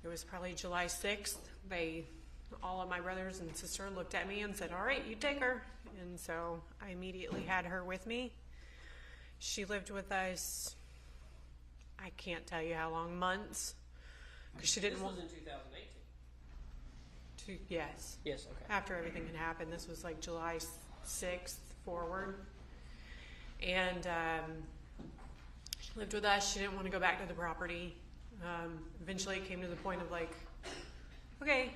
it was probably July 6th. All of my brothers and sister looked at me and said, all right, you take her. And so I immediately had her with me. She lived with us, I can't tell you how long, months. Because she didn't want. This was in 2018? Yes. Yes, okay. After everything had happened. This was like July 6th forward. And she lived with us. She didn't want to go back to the property. Eventually it came to the point of like, okay,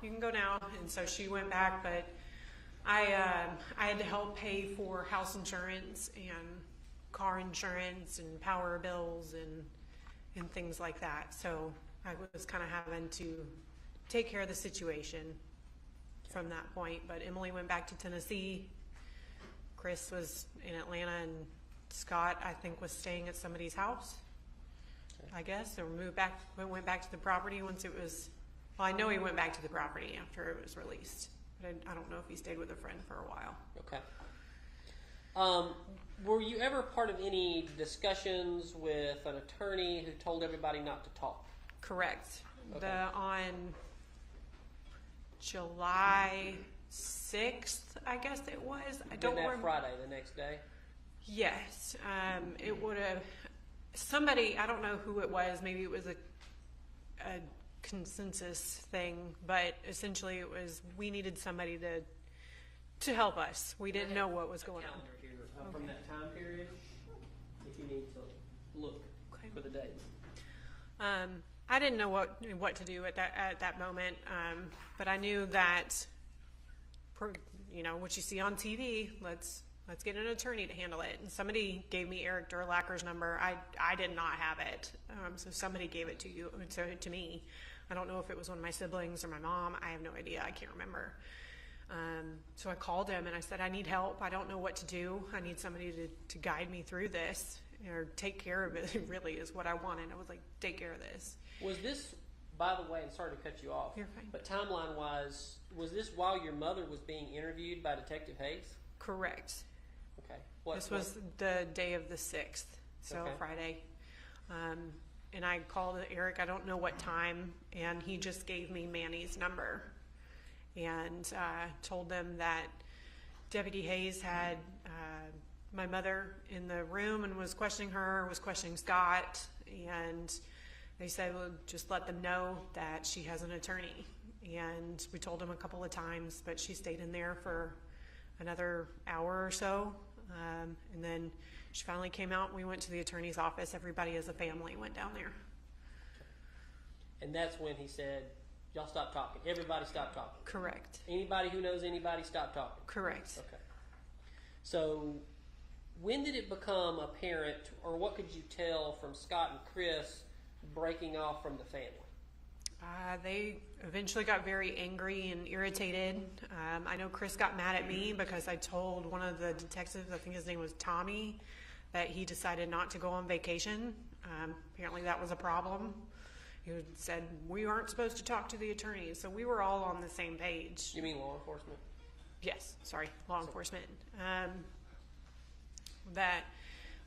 you can go now. And so she went back, but I had to help pay for house insurance and car insurance and power bills and things like that. So I was kind of having to take care of the situation from that point. But Emily went back to Tennessee. Chris was in Atlanta, and Scott, I think, was staying at somebody's house, I guess. So went back to the property once it was, well, I know he went back to the property after it was released. But I don't know if he stayed with a friend for a while. Okay. Were you ever part of any discussions with an attorney who told everybody not to talk? Correct. Okay. On July 6th, I guess it was. I don't remember. Friday, the next day? Yes. It would have, somebody, I don't know who it was, maybe it was a consensus thing, but essentially it was, we needed somebody to help us. We didn't know what was going on. Here, from that time period, if you need to look for the date. I didn't know what to do at that moment, but I knew that, what you see on TV, let's get an attorney to handle it. And somebody gave me Eric Durlacker's number. I did not have it, so somebody gave it to me. I don't know if it was one of my siblings or my mom. I have no idea. I can't remember. So I called him and I said, I need help. I don't know what to do. I need somebody to guide me through this or take care of it, really, is what I wanted. I was like, take care of this. Was this, by the way, and sorry to cut you off, You're fine. But timeline-wise, was this while your mother was being interviewed by Detective Hayes? Correct. Okay. This was the day of the 6th, so okay. Friday. And I called Eric, I don't know what time, and he just gave me Manny's number and told them that Deputy Hayes had my mother in the room and was questioning Scott, and they said, well, just let them know that she has an attorney. And we told him a couple of times, but she stayed in there for another hour or so. And then she finally came out and we went to the attorney's office. Everybody as a family went down there. And that's when he said, y'all stop talking. Everybody stop talking. Correct. Anybody who knows anybody, stop talking. Correct. Okay. So when did it become apparent, or what could you tell from Scott and Chris breaking off from the family? They eventually got very angry and irritated. I know Chris got mad at me because I told one of the detectives, I think his name was Tommy, that he decided not to go on vacation. Apparently that was a problem. He said, we aren't supposed to talk to the attorneys. So we were all on the same page. You mean law enforcement? Yes, sorry, law enforcement. That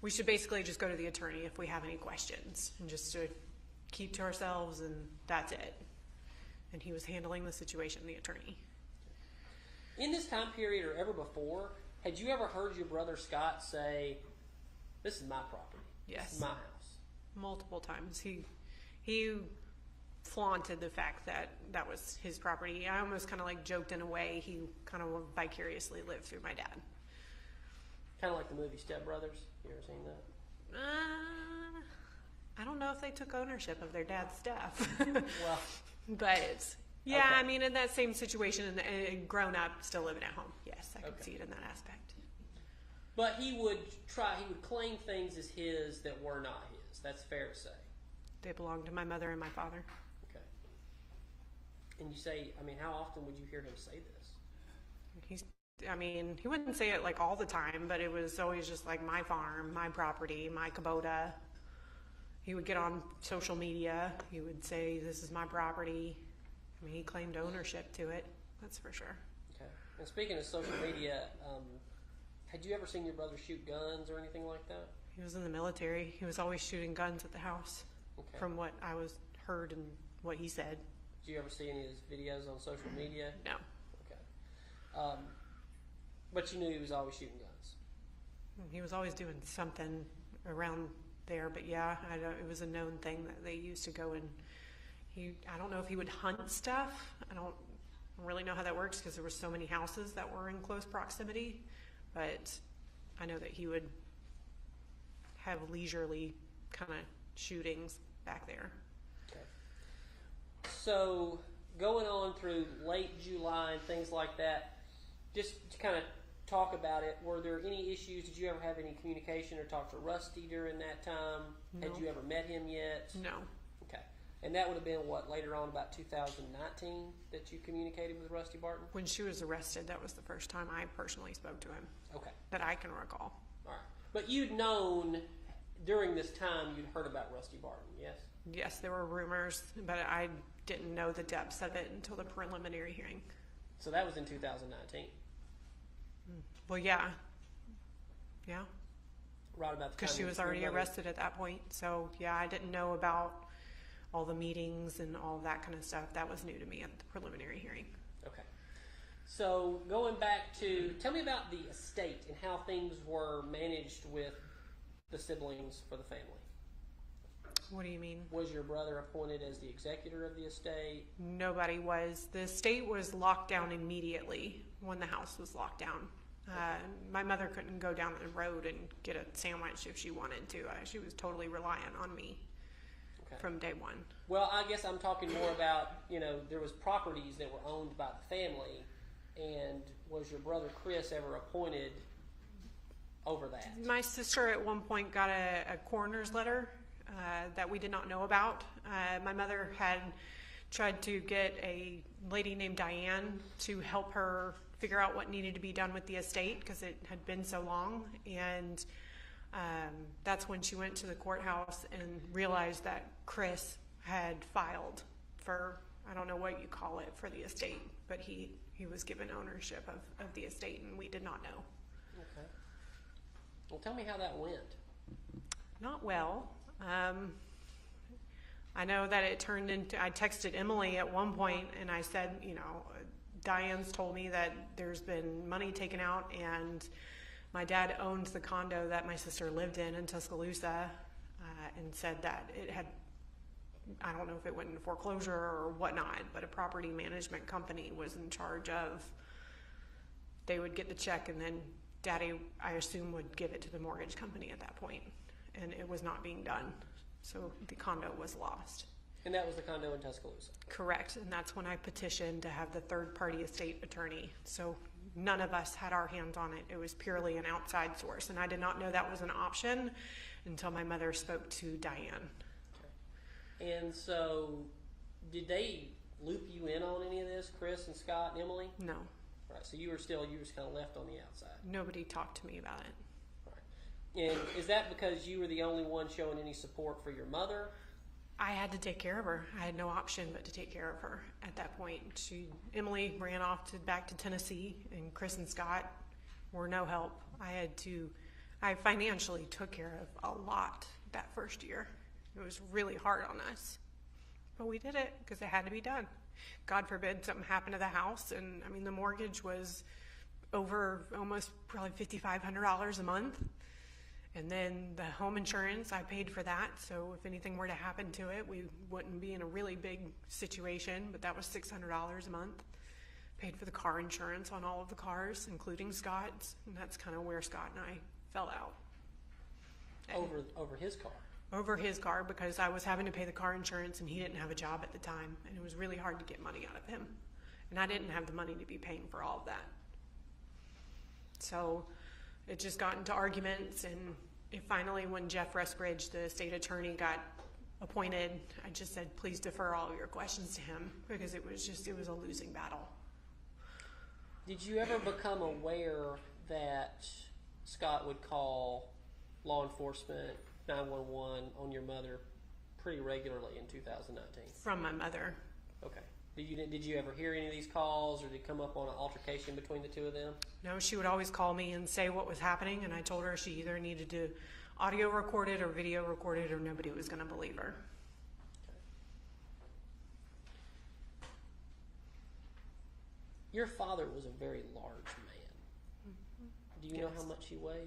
we should basically just go to the attorney if we have any questions and just to keep to ourselves, and that's it. And he was handling the situation, the attorney. In this time period or ever before, had you ever heard your brother Scott say, this is my property? Yes. This is my house? Multiple times. He flaunted the fact that that was his property. I almost kind of like joked in a way he kind of vicariously lived through my dad. Kind of like the movie Step Brothers. You ever seen that? I don't know if they took ownership of their dad's stuff. Well, but yeah, okay. I mean, in that same situation, and grown up, still living at home. Yes, I could see it in that aspect. But he would claim things as his that were not his. That's fair to say. They belonged to my mother and my father. Okay. And you say, I mean, how often would you hear him say this? He wouldn't say it like all the time, but it was always just like my farm, my property, my Kubota. He would get on social media. He would say, this is my property. I mean, he claimed ownership to it. That's for sure. Okay. And speaking of social media, had you ever seen your brother shoot guns or anything like that? He was in the military. He was always shooting guns at the house, from what I was heard and what he said. Did you ever see any of his videos on social media? No. Okay. But you knew he was always shooting guns. He was always doing something around there, but yeah, it was a known thing that they used to go and I don't know if he would hunt stuff. I don't really know how that works because there were so many houses that were in close proximity, but I know that he would have leisurely kind of shootings back there. Okay. So going on through late July and things like that, just to kind of talk about it, were there any issues? Did you ever have any communication or talk to Rusty during that time? No. Had you ever met him yet? No. Okay. And that would have been what, later on, about 2019, that you communicated with Rusty Barton? When she was arrested, that was the first time I personally spoke to him. Okay. That I can recall. All right. But you'd known during this time, you'd heard about Rusty Barton, yes? Yes, there were rumors, but I didn't know the depths of it until the preliminary hearing. So that was in 2019? Well, yeah. Yeah. Right about the time. Because she was already arrested at that point. So, yeah, I didn't know about all the meetings and all that kind of stuff. That was new to me at the preliminary hearing. Okay. So going back to, tell me about the estate and how things were managed with the siblings for the family. What do you mean? Was your brother appointed as the executor of the estate? Nobody was. The estate was locked down immediately when the house was locked down. My mother couldn't go down the road and get a sandwich if she wanted to. She was totally reliant on me from day one. Well, I guess I'm talking more about, there was properties that were owned by the family, and was your brother Chris ever appointed over that? My sister at one point got a coroner's letter that we did not know about. My mother had tried to get a lady named Diane to help her figure out what needed to be done with the estate because it had been so long, and that's when she went to the courthouse and realized that Chris had filed for, I don't know what you call it, for the estate, but he was given ownership of the estate, and we did not know. Okay. Well, tell me how that went. Not well. I know that it turned into, I texted Emily at one point and I said, Diane's told me that there's been money taken out, and my dad owned the condo that my sister lived in Tuscaloosa, and said that it had, I don't know if it went into foreclosure or whatnot, but a property management company was in charge of, they would get the check and then Daddy, I assume, would give it to the mortgage company at that point, and it was not being done. So the condo was lost. And that was the condo in Tuscaloosa? Correct, and that's when I petitioned to have the third-party estate attorney. So none of us had our hands on it. It was purely an outside source, and I did not know that was an option until my mother spoke to Diane. Okay. And so did they loop you in on any of this, Chris and Scott and Emily? No. Right, so you were kind of left on the outside. Nobody talked to me about it. Right. And is that because you were the only one showing any support for your mother? I had to take care of her. I had no option but to take care of her at that point. Emily ran off back to Tennessee, and Chris and Scott were no help. I financially took care of a lot that first year. It was really hard on us, but we did it because it had to be done. God forbid something happened to the house, and the mortgage was over almost probably $5,500 a month. And then the home insurance, I paid for that. So if anything were to happen to it, we wouldn't be in a really big situation, but that was $600 a month. Paid for the car insurance on all of the cars, including Scott's. And that's kind of where Scott and I fell out. Over his car? Over his car, because I was having to pay the car insurance and he didn't have a job at the time. And it was really hard to get money out of him. And I didn't have the money to be paying for all of that. So it just got into arguments, and finally, when Jeff Restbridge, the state attorney, got appointed, I just said, please defer all of your questions to him, because it was a losing battle. Did you ever become aware that Scott would call law enforcement, 911 on your mother pretty regularly in 2019? From my mother. Okay. Did you ever hear any of these calls, or did it come up on an altercation between the two of them? No, she would always call me and say what was happening, and I told her she either needed to audio record it or video record it, or nobody was going to believe her. Your father was a very large man. Do you know how much he weighed?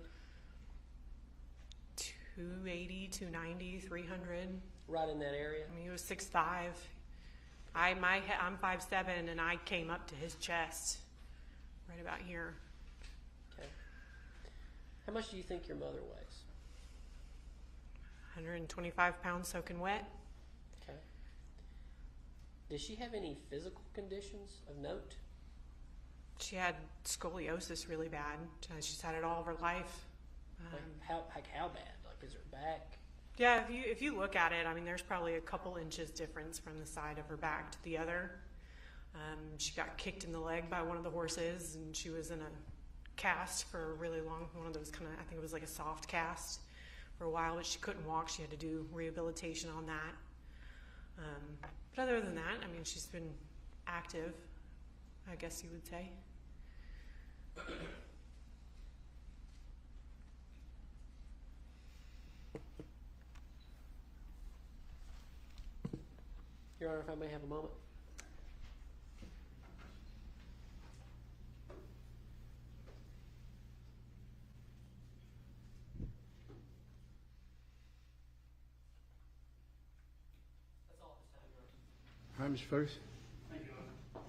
280, 290, 300. Right in that area? I mean, he was 6'5". I'm 5'7", and I came up to his chest, right about here. Okay. How much do you think your mother weighs? 125 pounds soaking wet. Okay. Does she have any physical conditions of note? She had scoliosis really bad. She's had it all of her life. How bad? Like, is her back? Yeah, if you look at it, I mean, there's probably a couple inches difference from the side of her back to the other. She got kicked in the leg by one of the horses, and she was in a cast for a really long, one of those kind of, I think it was like a soft cast for a while, but she couldn't walk. She had to do rehabilitation on that. But other than that, I mean, she's been active, I guess you would say. Your Honor, if I may have a moment. That's all this time, Your Honor. All right, Mr. Ferris. Thank you, Your Honor.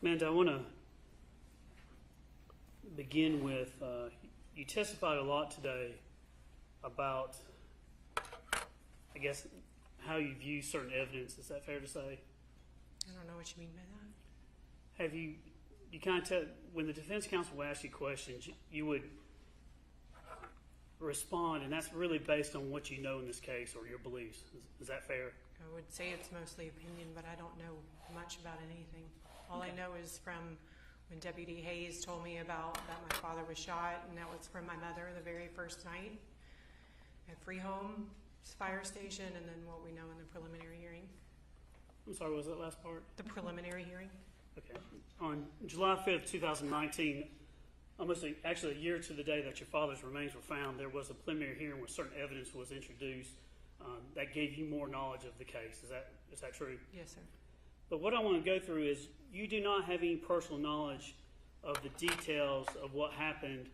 Amanda, I want to begin with, you testified a lot today about, I guess, how you view certain evidence. Is that fair to say? I don't know what you mean by that. Have you kind of, when the defense counsel will ask you questions, you would respond, and that's really based on what you know in this case or your beliefs. Is that fair? I would say it's mostly opinion, but I don't know much about anything. All I know is from when Deputy Hayes told me about that my father was shot, and that was from my mother the very first night at Freehome Fire Station, and then what we know in the preliminary hearing. I'm sorry, what was that last part? The preliminary hearing. Okay. On July 5th, 2019, actually a year to the day that your father's remains were found, there was a preliminary hearing where certain evidence was introduced that gave you more knowledge of the case. Is that true? Yes, sir. But what I want to go through is you do not have any personal knowledge of the details of what happened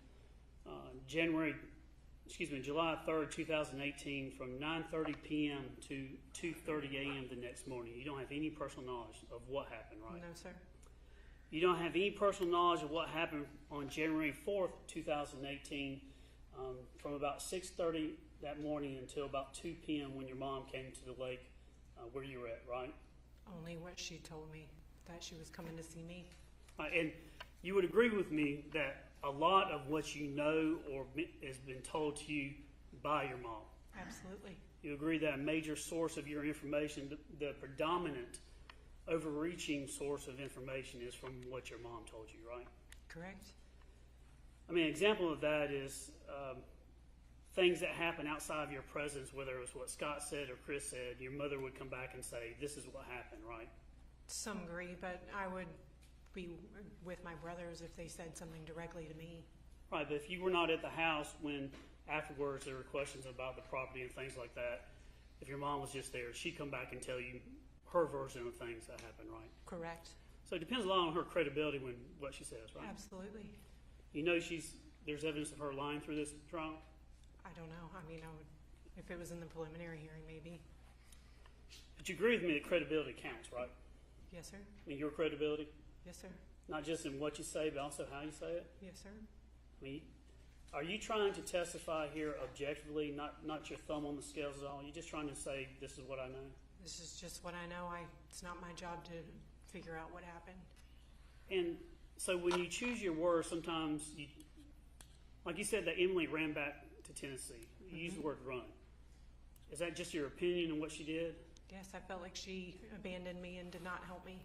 July 3rd, 2018 from 9:30 p.m. to 2:30 a.m. the next morning. You don't have any personal knowledge of what happened, right? No, sir. You don't have any personal knowledge of what happened on January 4th, 2018 from about 6:30 that morning until about 2 p.m. when your mom came to the lake where you were at, right? Only what she told me, that she was coming to see me. And you would agree with me that a lot of what you know or has been told to you by your mom. Absolutely. You agree that a major source of your information, the predominant overreaching source of information is from what your mom told you, right? Correct. I mean, an example of that is things that happen outside of your presence, whether it was what Scott said or Chris said, your mother would come back and say, this is what happened, right? To some degree, but I would be with my brothers if they said something directly to me. Right, but if you were not at the house when afterwards there were questions about the property and things like that, if your mom was just there, she'd come back and tell you her version of things that happened, right? Correct. So it depends a lot on her credibility when what she says, right? Absolutely. You know there's evidence of her lying through this trial? I don't know. I mean, if it was in the preliminary hearing, maybe. But you agree with me that credibility counts, right? Yes, sir. I mean, your credibility? Yes, sir. Not just in what you say, but also how you say it? Yes, sir. I mean, are you trying to testify here objectively, not your thumb on the scales at all? You're just trying to say, this is what I know? This is just what I know. It's not my job to figure out what happened. And so when you choose your words, sometimes, like you said that Emily ran back to Tennessee. You used the word run. Is that just your opinion on what she did? Yes, I felt like she abandoned me and did not help me.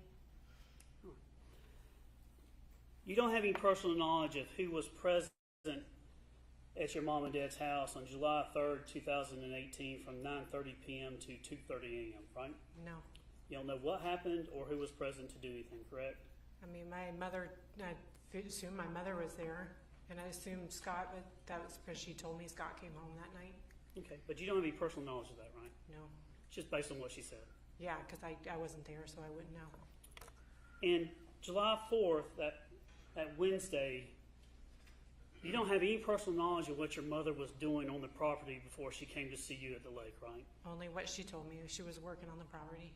You don't have any personal knowledge of who was present at your mom and dad's house on July 3rd, 2018 from 9:30 p.m. to 2:30 a.m., right? No. You don't know what happened or who was present to do anything, correct? I mean, my mother, I assume my mother was there. And I assumed Scott, but that was because she told me Scott came home that night. Okay, but you don't have any personal knowledge of that, right? No. It's just based on what she said. Yeah, because I wasn't there, so I wouldn't know. And July 4th, that Wednesday, you don't have any personal knowledge of what your mother was doing on the property before she came to see you at the lake, right? Only what she told me. She was working on the property.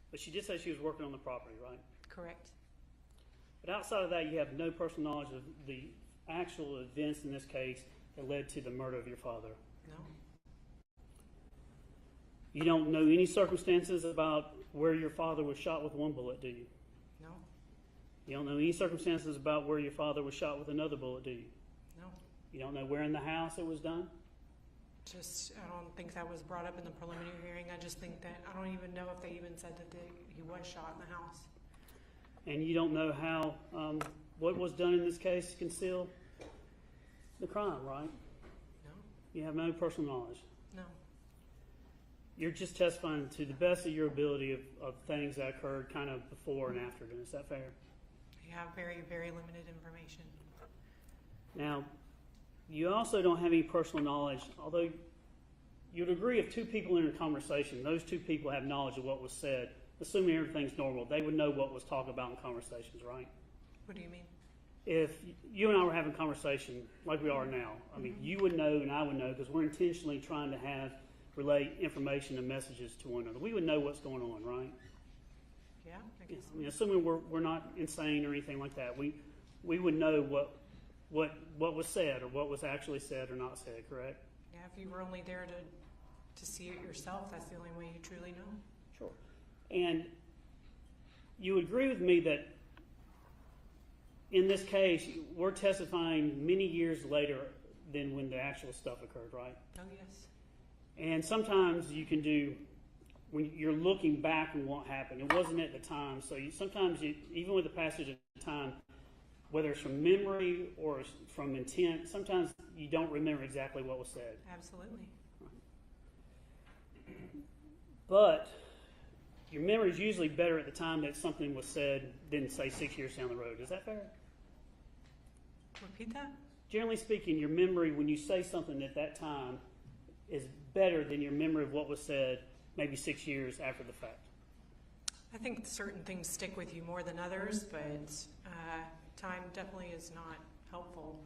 But she did say she was working on the property, right? Correct. But outside of that, you have no personal knowledge of the actual events in this case that led to the murder of your father. No. You don't know any circumstances about where your father was shot with one bullet, do you? No. You don't know any circumstances about where your father was shot with another bullet, do you? No. You don't know where in the house it was done? Just, I don't think that was brought up in the preliminary hearing. I just think that, I don't even know if they even said that he was shot in the house. And you don't know how, what was done in this case to conceal the crime, right? No. You have no personal knowledge. No. You're just testifying to the best of your ability of things that occurred kind of before and after. Is that fair? I have very, very limited information. Now, you also don't have any personal knowledge, although you'd agree if two people in a conversation, those two people have knowledge of what was said, assuming everything's normal, they would know what was talked about in conversations, right? What do you mean? If you and I were having a conversation like we are now, I mean, you would know and I would know because we're intentionally trying to relay information and messages to one another. We would know what's going on, right? Yeah, I guess. I mean, assuming we're not insane or anything like that, we would know what was said or what was actually said or not said, correct? Yeah, if you were only there to see it yourself, that's the only way you truly know. Sure. And you agree with me that in this case, we're testifying many years later than when the actual stuff occurred, right? Oh, yes. And sometimes you can do, when you're looking back on what happened, it wasn't at the time. So sometimes, even with the passage of time, whether it's from memory or from intent, sometimes you don't remember exactly what was said. Absolutely. But your memory is usually better at the time that something was said than, say, 6 years down the road. Is that fair? Repeat that? Generally speaking, your memory when you say something at that time is better than your memory of what was said maybe 6 years after the fact. I think certain things stick with you more than others, but time definitely is not helpful.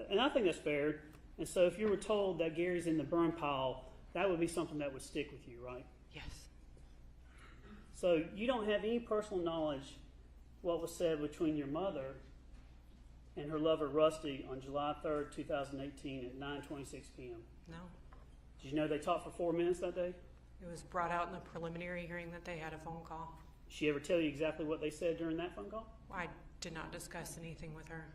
And I think that's fair. And so if you were told that Gary's in the burn pile, that would be something that would stick with you, right? Yes. So you don't have any personal knowledge what was said between your mother and her lover Rusty on July 3rd, 2018 at 9:26 p.m. No. Did you know they talked for 4 minutes that day? It was brought out in the preliminary hearing that they had a phone call. Did she ever tell you exactly what they said during that phone call? I did not discuss anything with her.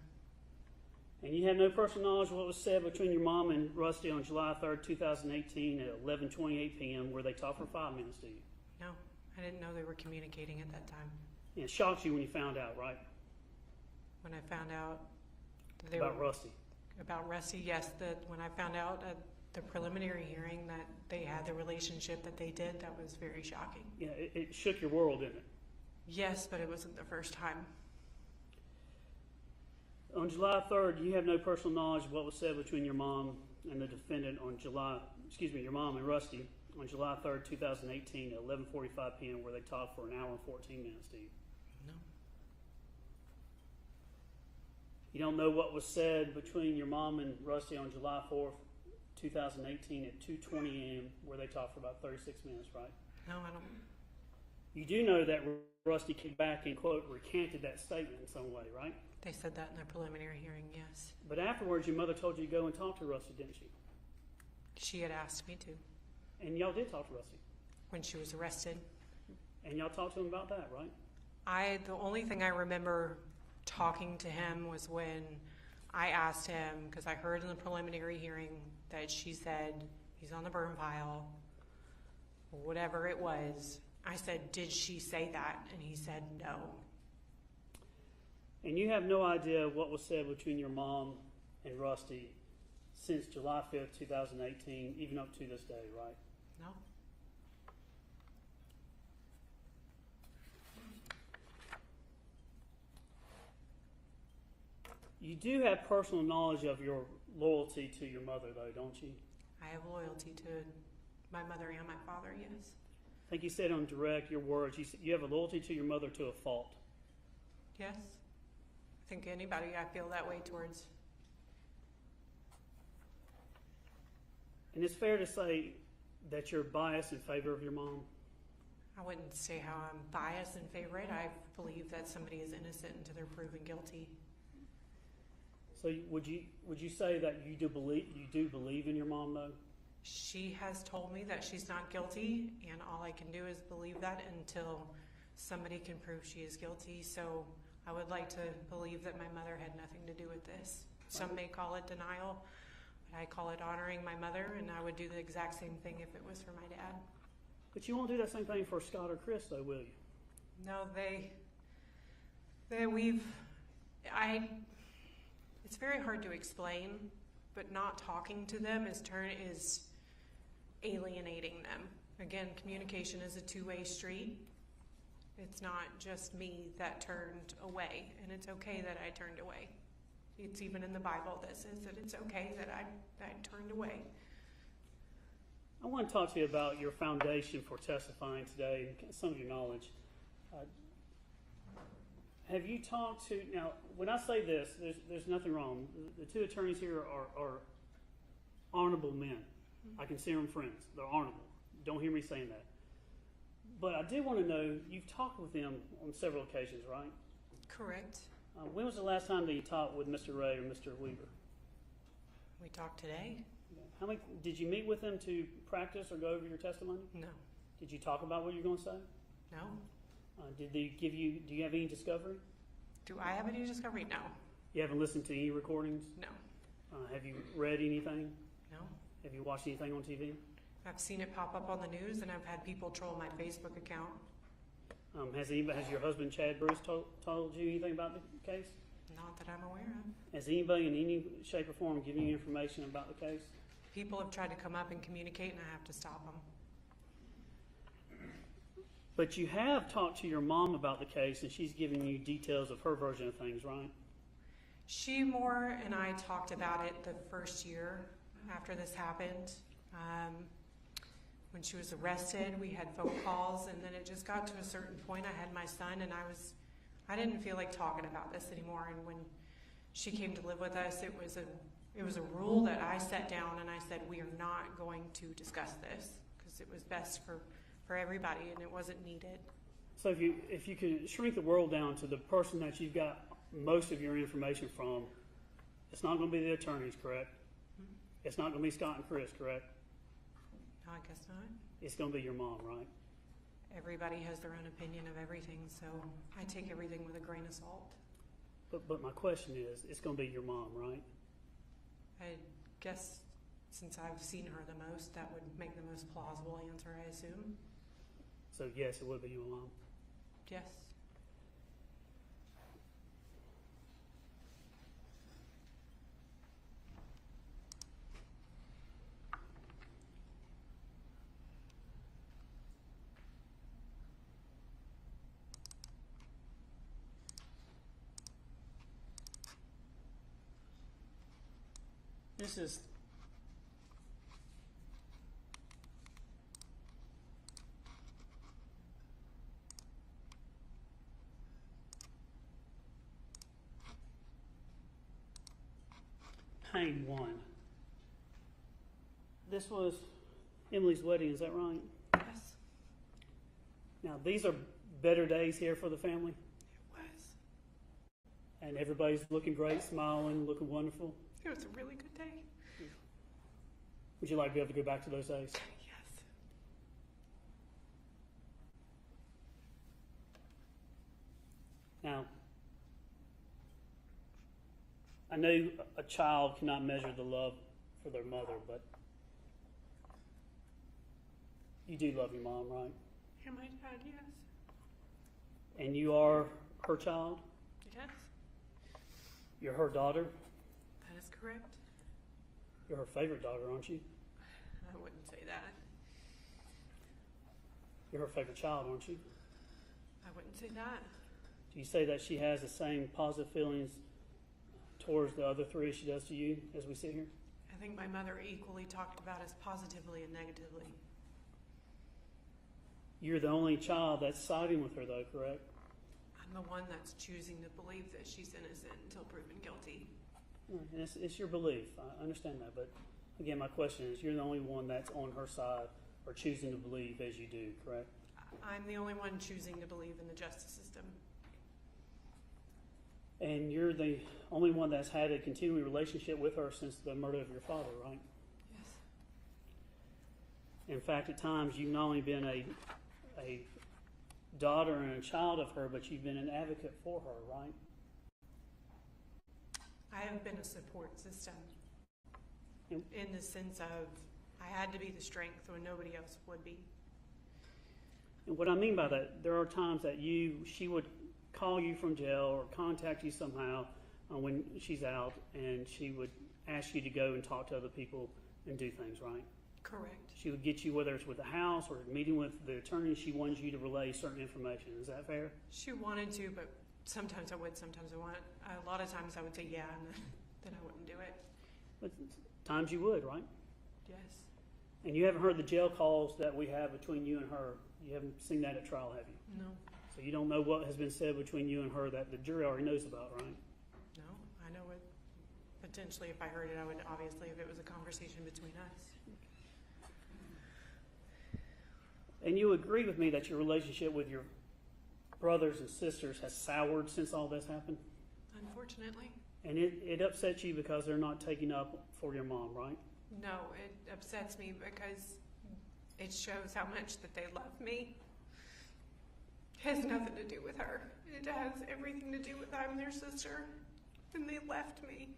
And you have no personal knowledge of what was said between your mom and Rusty on July 3rd, 2018 at 11:28 p.m. where they talked for 5 minutes, do you? No, I didn't know they were communicating at that time. And it shocked you when you found out, right? When I found out that they About were Rusty. about Rusty, yes. That when I found out at the preliminary hearing that they had the relationship that they did, that was very shocking. Yeah, it shook your world, didn't it? Yes, but it wasn't the first time. On July 3rd, you have no personal knowledge of what was said between your mom and the defendant on your mom and Rusty on July 3rd, 2018 at 11:45 p.m. where they talked for an hour and 14 minutes, do you? No. You don't know what was said between your mom and Rusty on July 4th, 2018 at 2:20 a.m. where they talked for about 36 minutes, right? No, I don't. You do know that Rusty came back and, quote, recanted that statement in some way, right? They said that in the preliminary hearing, yes. But afterwards, your mother told you to go and talk to Rusty, didn't she? She had asked me to And y'all did talk to Rusty. when she was arrested. And y'all talked to him about that, right? The only thing I remember talking to him was when I asked him, because I heard in the preliminary hearing that she said he's on the burn pile, whatever it was. I said, did she say that? And he said no. And you have no idea what was said between your mom and Rusty since July 5th, 2018, even up to this day, right? No. You do have personal knowledge of your loyalty to your mother, though, don't you? I have loyalty to my mother and my father, yes. I think you said on direct your words, you have a loyalty to your mother to a fault. Yes. I think anybody I feel that way towards. And it's fair to say that you're biased in favor of your mom. I wouldn't say how I'm biased in favor of it. I believe that somebody is innocent until they're proven guilty. So would you say that you do believe in your mom, though? She has told me that she's not guilty, and all I can do is believe that until somebody can prove she is guilty. So I would like to believe that my mother had nothing to do with this. Some may call it denial, but I call it honoring my mother, and I would do the exact same thing if it was for my dad. But you won't do that same thing for Scott or Chris, though, will you? No, it's very hard to explain, but not talking to them is alienating them. Again, communication is a two-way street. It's not just me that turned away, and it's okay that I turned away. It's even in the Bible that says that it's okay that I turned away. I want to talk to you about your foundation for testifying today and some of your knowledge. Have you talked to, now, when I say this, there's nothing wrong. The two attorneys here are honorable men. I consider them friends. They're honorable. Don't hear me saying that. But I do want to know, you've talked with them on several occasions, right? Correct. When was the last time that you talked with Mr. Ray or Mr. Weaver? We talked today? How many, did you meet with them to practice or go over your testimony? No. Did you talk about what you're going to say? No. Did they give you, do you have any discovery? Do I have any discovery? No. You haven't listened to any recordings? No. Have you read anything? No. Have you watched anything on TV? I've seen it pop up on the news, and I've had people troll my Facebook account. Has your husband Chad Bruce told you anything about the case? Not that I'm aware of. Has anybody in any shape or form given you information about the case? People have tried to come up and communicate, and I have to stop them. But you have talked to your mom about the case, and she's given you details of her version of things, right? She more and I talked about it the first year after this happened. When she was arrested, we had phone calls, and then it just got to a certain point. I had my son, and I didn't feel like talking about this anymore. And when she came to live with us, it was a rule that I set down, and I said, we are not going to discuss this because it was best for everybody, and it wasn't needed. So if you could shrink the world down to the person that you've got most of your information from, it's not going to be the attorneys, correct? Mm-hmm. It's not going to be Scott and Chris, correct? No, I guess not. It's going to be your mom, right? Everybody has their own opinion of everything, so I take everything with a grain of salt. But my question is, it's going to be your mom, right? I guess since I've seen her the most, that would make the most plausible answer, I assume. So yes, it would be your mom. Yes. This is Payne 1. This was Emily's wedding, is that right? Yes. Now, these are better days here for the family, It was. and everybody's looking great, smiling, looking wonderful. It was a really good day. Would you like to be able to go back to those days? Yes. Now, I know a child cannot measure the love for their mother, but you do love your mom, right? And my dad, yes. And you are her child? Yes, You're her daughter? that is correct. You're her favorite daughter, aren't you? I wouldn't say that. You're her favorite child, aren't you? I wouldn't say that. Do you say that she has the same positive feelings towards the other three she does to you as we sit here? I think my mother equally talked about us positively and negatively. You're the only child that's siding with her, though, correct? I'm the one that's choosing to believe that she's innocent until proven guilty. And it's your belief. I understand that. But again, my question is, you're the only one that's on her side or choosing to believe as you do, correct? I'm the only one choosing to believe in the justice system. And you're the only one that's had a continuing relationship with her since the murder of your father, right? Yes. In fact, at times, you've not only been a daughter and a child of her, but you've been an advocate for her, right? I have been a support system Yep. in the sense of I had to be the strength when nobody else would be. And what I mean by that, there are times that she would call you from jail or contact you somehow when she's out, and she would ask you to go and talk to other people and do things, right? Correct. She would get you, whether it's with the house or meeting with the attorney, she wanted you to relay certain information. Is that fair? She wanted to, but sometimes I would, sometimes I wouldn't. A lot of times I would say yeah, and then I wouldn't do it. But times you would, right? Yes. And you haven't heard the jail calls that we have between you and her. You haven't seen that at trial, have you? No. So you don't know what has been said between you and her that the jury already knows about, right? No, I know it. Potentially, if I heard it, I would obviously, if it was a conversation between us. And you agree with me that your relationship with your brothers and sisters has soured since all this happened? Unfortunately. And it upsets you because they're not taking up for your mom, right? No, it upsets me because it shows how much that they love me. It has nothing to do with her. It has everything to do with I'm their sister, and they left me.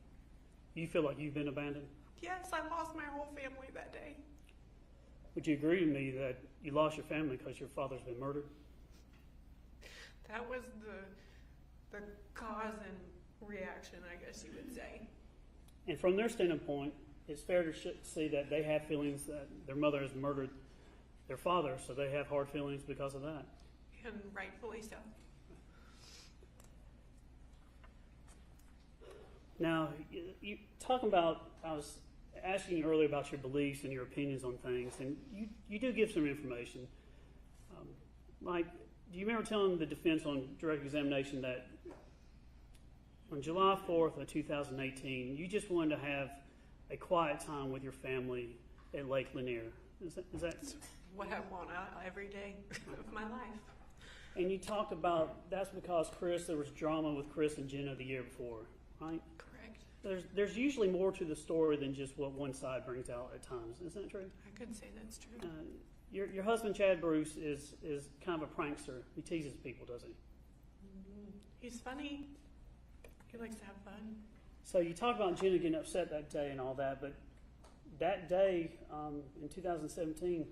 You feel like you've been abandoned? Yes, I lost my whole family that day. Would you agree with me that you lost your family because your father's been murdered? That was the cause and reaction, I guess you would say. And from their standpoint, it's fair to see that they have feelings that their mother has murdered their father, so they have hard feelings because of that. And rightfully so. Now, you talking about, I was asking you earlier about your beliefs and your opinions on things, and you do give some information. Like, do you remember telling the defense on direct examination that on July 4th of 2018, you just wanted to have a quiet time with your family at Lake Lanier? Is that What I want every day of my life. And you talked about that's because there was drama with Chris and Jenna the year before, right? Correct. There's usually more to the story than just what one side brings out at times. Isn't that true? I could say that's true. Your husband, Chad Bruce, is kind of a prankster. He teases people, does he? He's funny. He likes to have fun. So you talk about Jenna getting upset that day and all that, but that day in 2017,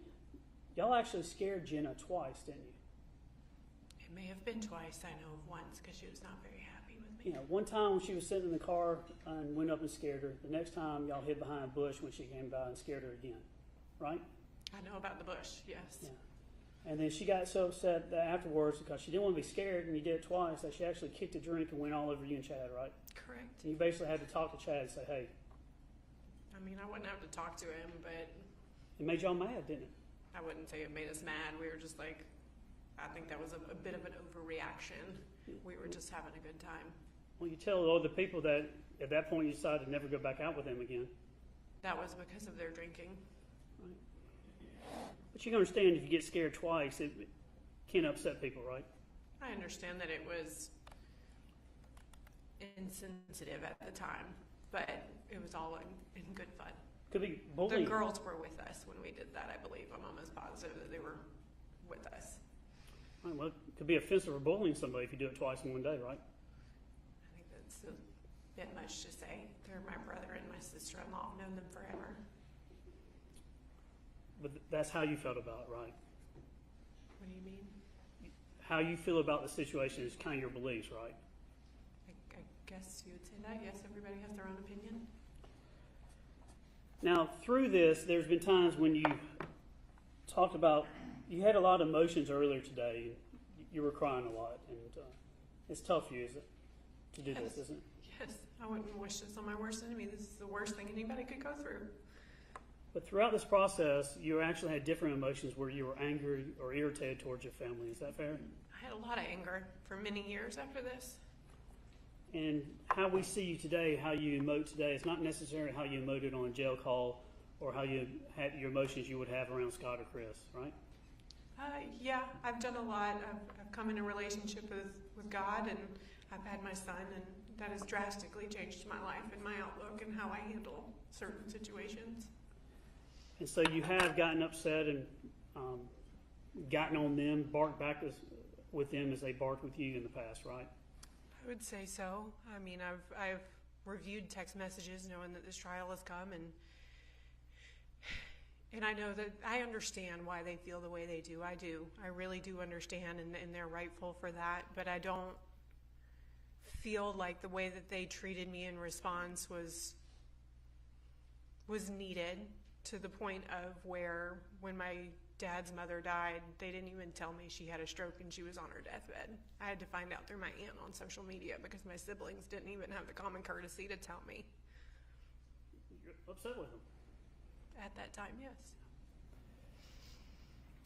y'all actually scared Jenna twice, didn't you? It may have been twice. I know of once because she was not very happy with me. Yeah, one time when she was sitting in the car and went up and scared her. The next time y'all hid behind a bush when she came by and scared her again, right? I know about the bush, yes. Yeah. And then she got so upset that afterwards because she didn't want to be scared and you did it twice that she actually kicked a drink and went all over you and Chad, right? Correct. And you basically had to talk to Chad and say, hey. I mean, I wouldn't have to talk to him, but It made y'all mad, didn't it? I wouldn't say it made us mad. We were just like, I think that was a bit of an overreaction. We were just having a good time. Well, you tell all the people that at that point you decided to never go back out with them again. That was because of their drinking. Right. But you can understand if you get scared twice, it can upset people, right? I understand that it was insensitive at the time, but it was all in good fun. Could be bullying. The girls were with us when we did that, I believe. I'm almost positive that they were with us. Right, well, it could be offensive or bullying somebody if you do it twice in one day, right? I think that's a bit much to say. They're my brother and my sister-in-law. I've known them forever. But that's how you felt about it, right? What do you mean? How you feel about the situation is kind of your beliefs, right? I guess you would say that. Yes, everybody has their own opinion. Now, through this, there's been times when you talked about, you had a lot of emotions earlier today. You were crying a lot, and it's tough for you, is it, to do this, isn't it? Yes, I I wouldn't wish this on my worst enemy. This is the worst thing anybody could go through. But throughout this process, you actually had different emotions where you were angry or irritated towards your family. Is that fair? I had a lot of anger for many years after this. And how we see you today, how you emote today, is not necessarily how you emoted on a jail call or how you had your emotions you would have around Scott or Chris, right? Yeah, I've done a lot. I've come in a relationship with God, and I've had my son, and that has drastically changed my life and my outlook and how I handle certain situations. And so you have gotten upset and gotten on them, barked back with them as they barked with you in the past, right? I would say so. I mean, I've reviewed text messages knowing that this trial has come, and I know that I understand why they feel the way they do. I do. I really do understand, and they're rightful for that. But I don't feel like the way that they treated me in response was needed, to the point of where when my dad's mother died, they didn't even tell me she had a stroke and she was on her deathbed. I had to find out through my aunt on social media because my siblings didn't even have the common courtesy to tell me. You're upset with them. At that time, yes.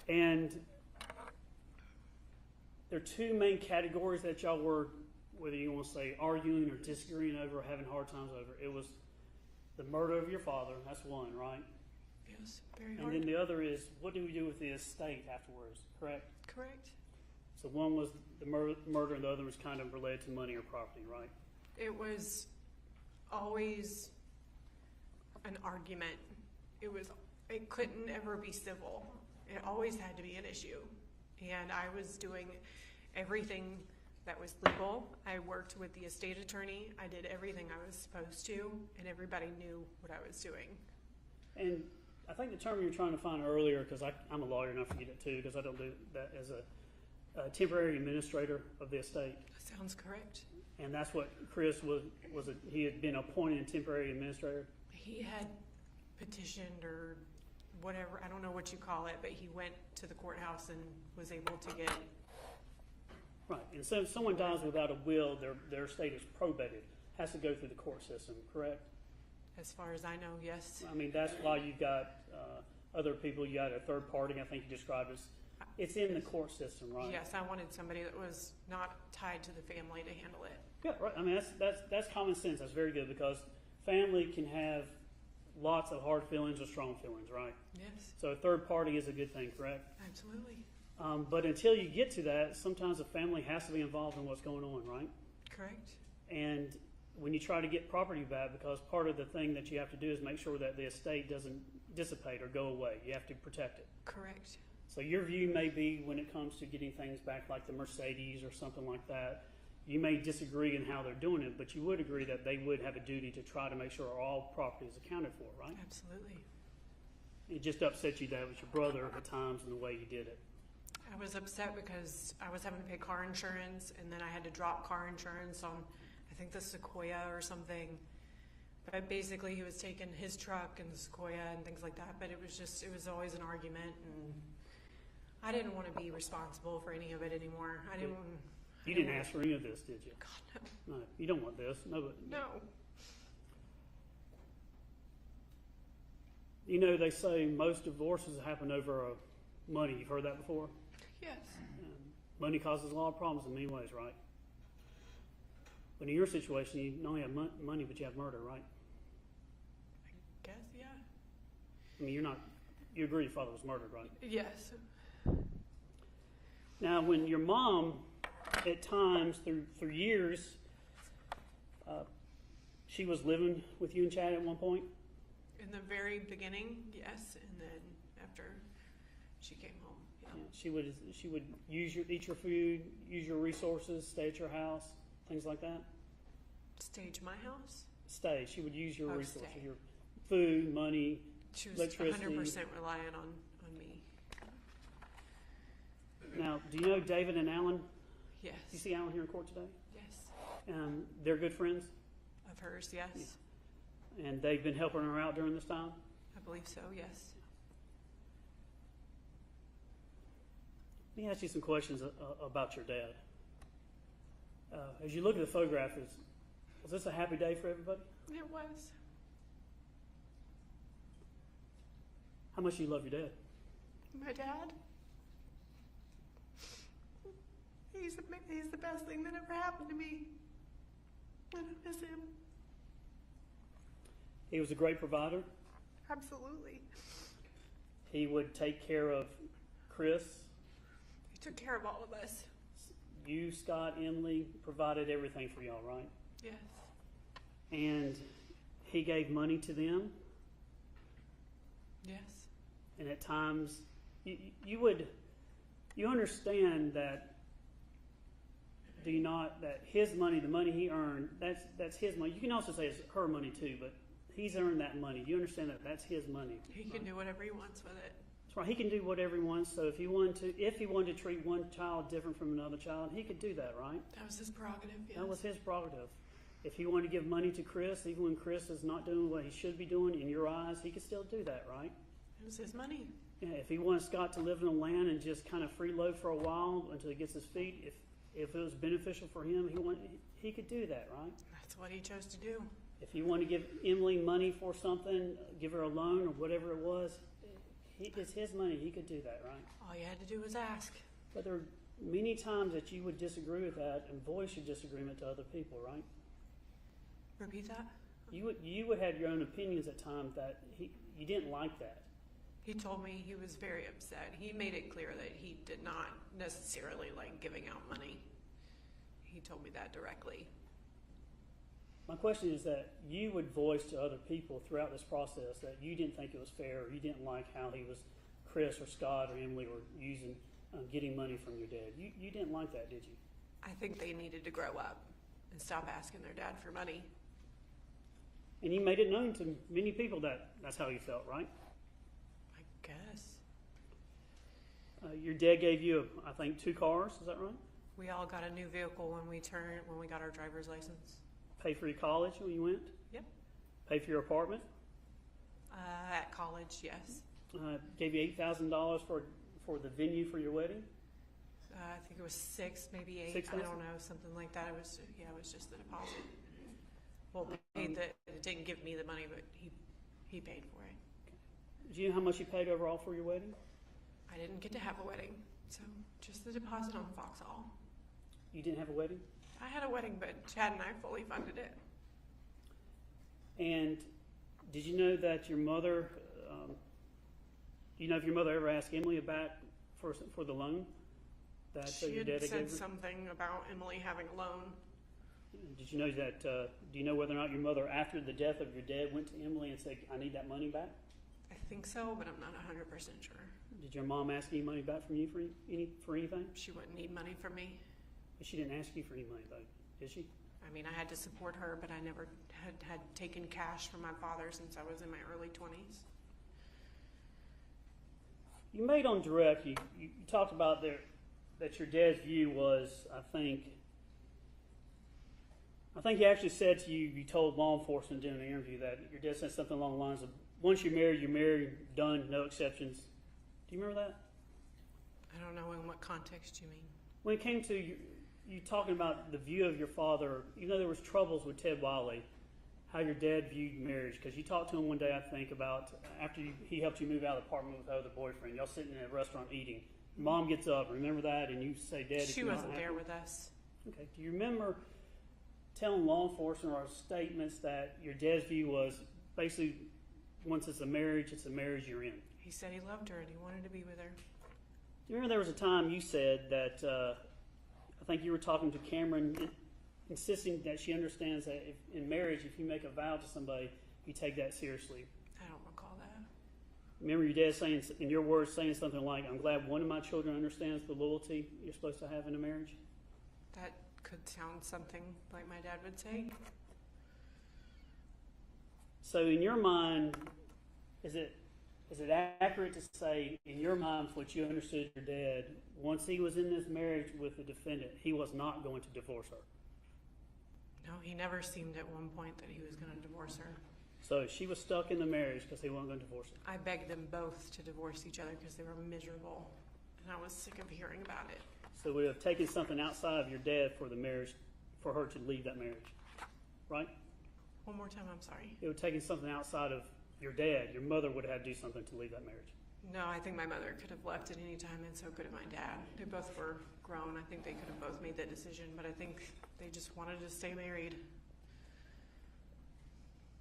And there are two main categories that y'all were, whether you want to say arguing or disagreeing over, or having hard times over. It was the murder of your father. That's one, right? Yes, very And hard. then the other is, what do we do with the estate afterwards, correct? Correct. So one was the murder and the other was kind of related to money or property, right? It was always an argument. It couldn't ever be civil. It always had to be an issue. And I was doing everything that was legal. I worked with the estate attorney. I did everything I was supposed to, and everybody knew what I was doing. And I think the term you were trying to find earlier, because I'm a lawyer and I forget it too, because I don't do that, as a temporary administrator of the estate. Sounds correct. And that's what Chris was he had been appointed temporary administrator? He had petitioned or whatever, I don't know what you call it, but he went to the courthouse and was able to get. Right. And so if someone dies without a will, their estate is probated, has to go through the court system, correct? As far as I know, yes. I mean, that's why you've got other people, you got a third party, I think you described as, it's in the court system, right? Yes, I wanted somebody that was not tied to the family to handle it. Yeah, right. I mean, that's common sense. That's very good, because family can have lots of hard feelings or strong feelings, right? Yes, So a third party is a good thing, correct? absolutely. But until you get to that, sometimes the family has to be involved in what's going on, right? Correct. And when you try to get property back, because part of the thing that you have to do is make sure that the estate doesn't dissipate or go away. You have to protect it. Correct. So your view may be, when it comes to getting things back like the Mercedes or something like that, you may disagree in how they're doing it, but you would agree that they would have a duty to try to make sure all property is accounted for, right? Absolutely. It just upset you that it was your brother at times and the way you did it. I was upset because I was having to pay car insurance, and then I had to drop car insurance on, I think, the Sequoia or something. But basically, he was taking his truck and the Sequoia and things like that. But it was always an argument, and I didn't want to be responsible for any of it anymore. You didn't ask for any of this, did you? God, No, you don't want this. No, but no. you know, they say most divorces happen over money. You've heard that before? Yes. Money causes a lot of problems in many ways, right? But in your situation, you not only have money, but you have murder, right? I guess, yeah. I mean, you agree your father was murdered, right? Yes. Now, when your mom, at times, through years, she was living with you and Chad at one point? In the very beginning, yes, and then after she came home, yeah. She would eat your food, use your resources, stay at your house, things like that? Stage my house? Stay. She would use your Oh, resources, stay. your food, money, She was electricity. 100% reliant on me. Now, do you know David and Alan? Yes. Do you see Alan here in court today? Yes. They're good friends, Of hers, yes. Yeah. And they've been helping her out during this time? I believe so, yes. Let me ask you some questions about your dad. As you look at the photograph, Was this a happy day for everybody? It was. How much do you love your dad? My dad? He's the best thing that ever happened to me. And I miss him. He was a great provider. Absolutely. He would take care of Chris. He took care of all of us. You, Scott, Emily, provided everything for y'all, right? Yes. And he gave money to them. Yes. And at times, you understand that, do you not, that his money, the money he earned, that's his money. You can also say it's her money too, but he's earned that money. You understand that that's his money. He can do whatever he wants with it. That's right. He can do whatever he wants. So if he wanted to treat one child different from another child, he could do that, right? That was his prerogative, yes. That was his prerogative. If he wanted to give money to Chris, even when Chris is not doing what he should be doing in your eyes, he could still do that, right? It was his money. Yeah, if he wanted Scott to live in the land and just kind of freeload for a while until he gets his feet, if it was beneficial for him, he could do that, right? That's what he chose to do. If you want to give Emily money for something, give her a loan or whatever it was, it's his money. He could do that, right? All you had to do was ask. But there are many times that you would disagree with that and voice your disagreement to other people, right? Repeat that? You would have your own opinions at times that you didn't like that. He told me he was very upset. He made it clear that he did not necessarily like giving out money. He told me that directly. My question is that you would voice to other people throughout this process that you didn't think it was fair, or you didn't like how he was, Chris or Scott or Emily were using, getting money from your dad. You didn't like that, did you? I think they needed to grow up and stop asking their dad for money. And you made it known to many people that that's how you felt, right? I guess. Your dad gave you, I think, 2 cars. Is that right? We all got a new vehicle when we got our driver's license. Pay for your college when you went? Yep. Pay for your apartment? At college, yes. Gave you $8,000 for the venue for your wedding? I think it was 6, maybe 8. 6,000? I don't know, something like that. It was just the deposit. Well, it didn't give me the money, but he paid for it. Do you know how much you paid overall for your wedding? I didn't get to have a wedding, so just the deposit on Foxhall. You didn't have a wedding? I had a wedding, but Chad and I fully funded it. And did you know that your mother, do you know if your mother ever asked Emily back for the loan that She your had dad said gave her? something about Emily having a loan. Did you know that, do you know whether or not your mother, after the death of your dad, went to Emily and said, I need that money back? I think so, but I'm not 100% sure. Did your mom ask any money back from you for anything? She wouldn't need money from me. But she didn't ask you for any money, though, did she? I mean, I had to support her, but I never had taken cash from my father since I was in my early 20s. You made on direct, you talked about that your dad's view was, I think he actually said to you, you told law enforcement during the interview that your dad said something along the lines of, once you're married, done, no exceptions. Do you remember that? I don't know in what context you mean. When it came to you talking about the view of your father, you know there was troubles with Ted Wiley, how your dad viewed marriage, because you talked to him one day, I think, about after he helped you move out of the apartment with the other boyfriend. Y'all sitting in a restaurant eating. Mom gets up, remember that? And you say, Dad, She wasn't there with us. Okay. Do you remember telling law enforcement or statements that your dad's view was basically once it's a marriage you're in? He said he loved her and he wanted to be with her. Do you remember there was a time you said that, I think you were talking to Cameron, insisting that she understands that in marriage, if you make a vow to somebody, you take that seriously. I don't recall that. Remember your dad saying, in your words, saying something like, I'm glad one of my children understands the loyalty you're supposed to have in a marriage? That could sound something like my dad would say. So in your mind, is it accurate to say, in your mind, what you understood your dad, once he was in this marriage with the defendant, he was not going to divorce her? No, he never seemed at one point that he was going to divorce her. So she was stuck in the marriage because he wasn't going to divorce her. I begged them both to divorce each other because they were miserable, and I was sick of hearing about it. So we have taken something outside of your dad for the marriage, for her to leave that marriage. right? One more time, I'm sorry. It would have taken something outside of your dad. Your mother would have had to do something to leave that marriage. No, I think my mother could have left at any time, and so could have my dad. They both were grown. I think they could have both made that decision, but I think they just wanted to stay married.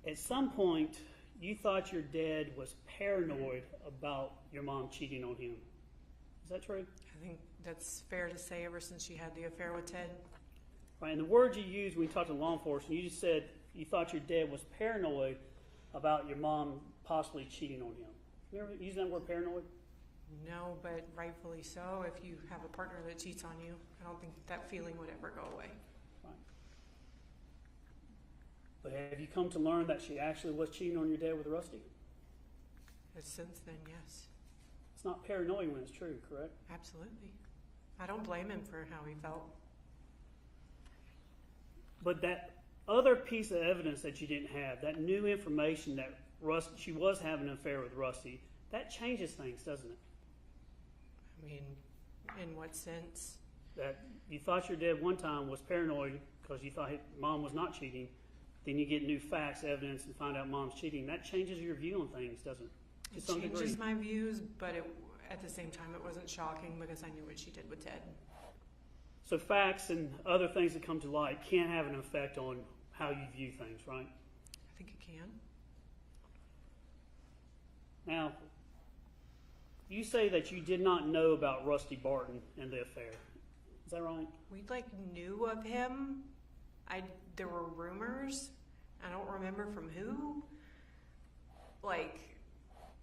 At some point, you thought your dad was paranoid about your mom cheating on him. Is that true? I think that's fair to say ever since she had the affair with Ted. Right, and the word you used when you talked to law enforcement, you just said you thought your dad was paranoid about your mom possibly cheating on him. You ever use that word, paranoid? No, but rightfully so. If you have a partner that cheats on you, I don't think that feeling would ever go away. Right. But have you come to learn that she actually was cheating on your dad with Rusty? Since then, yes. It's not paranoid when it's true, correct? Absolutely. I don't blame him for how he felt. But that other piece of evidence that you didn't have, that new information that she was having an affair with Rusty, that changes things, doesn't it? I mean, in what sense? That you thought your dad one time was paranoid because you thought mom was not cheating. Then you get new facts, evidence, and find out mom's cheating. That changes your view on things, doesn't it? It changes my views, but at the same time, it wasn't shocking because I knew what she did with Ted. So facts and other things that come to light can have an effect on how you view things, right? I think it can. Now, you say that you did not know about Rusty Barton and the affair. Is that right? We knew of him. There were rumors. I don't remember from who.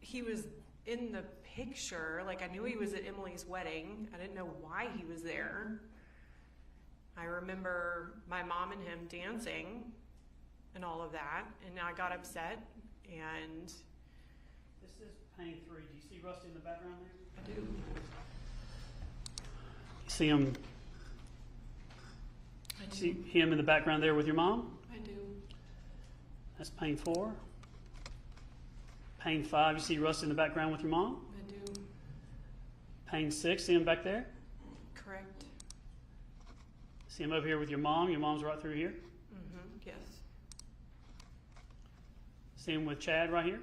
He was in the picture. I knew he was at Emily's wedding. I didn't know why he was there. I remember my mom and him dancing and all of that, and I got upset, and... This is pane 3. Do you see Rusty in the background there? I do. You see him? I do. See him in the background there with your mom? I do. That's pane 4. Pane 5, you see Rusty in the background with your mom? I do. Pane 6, see him back there? Correct. See him over here with your mom? Your mom's right through here? Mm-hmm. Yes. See him with Chad right here?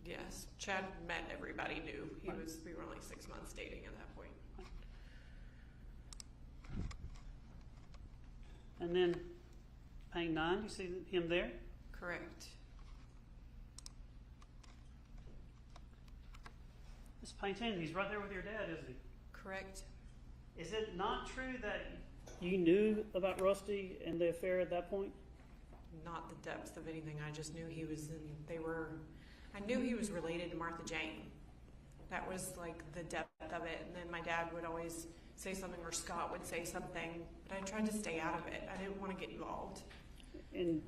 Yes. Chad met everybody new. We were only 6 months dating at that point. And then pane 9, you see him there? Correct. This is pane 10. He's right there with your dad, isn't he? Correct. Is it not true that you knew about Rusty and the affair at that point? Not the depth of anything. I just knew he was I knew he was related to Martha Jane. That was the depth of it. And then my dad would always say something, or Scott would say something, but I tried to stay out of it. I didn't want to get involved. And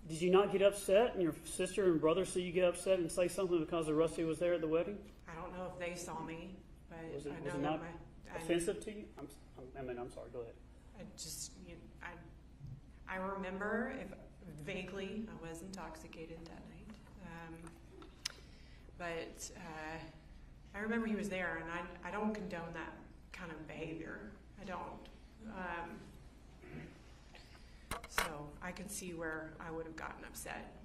did you not get upset, and your sister and brother see you get upset and say something because of Rusty was there at the wedding? I don't know if they saw me, but Was it I know not that offensive to you? I'm sorry, go ahead. I remember, vaguely, I was intoxicated that night. But I remember he was there, and I don't condone that kind of behavior. I don't. So I could see where I would have gotten upset.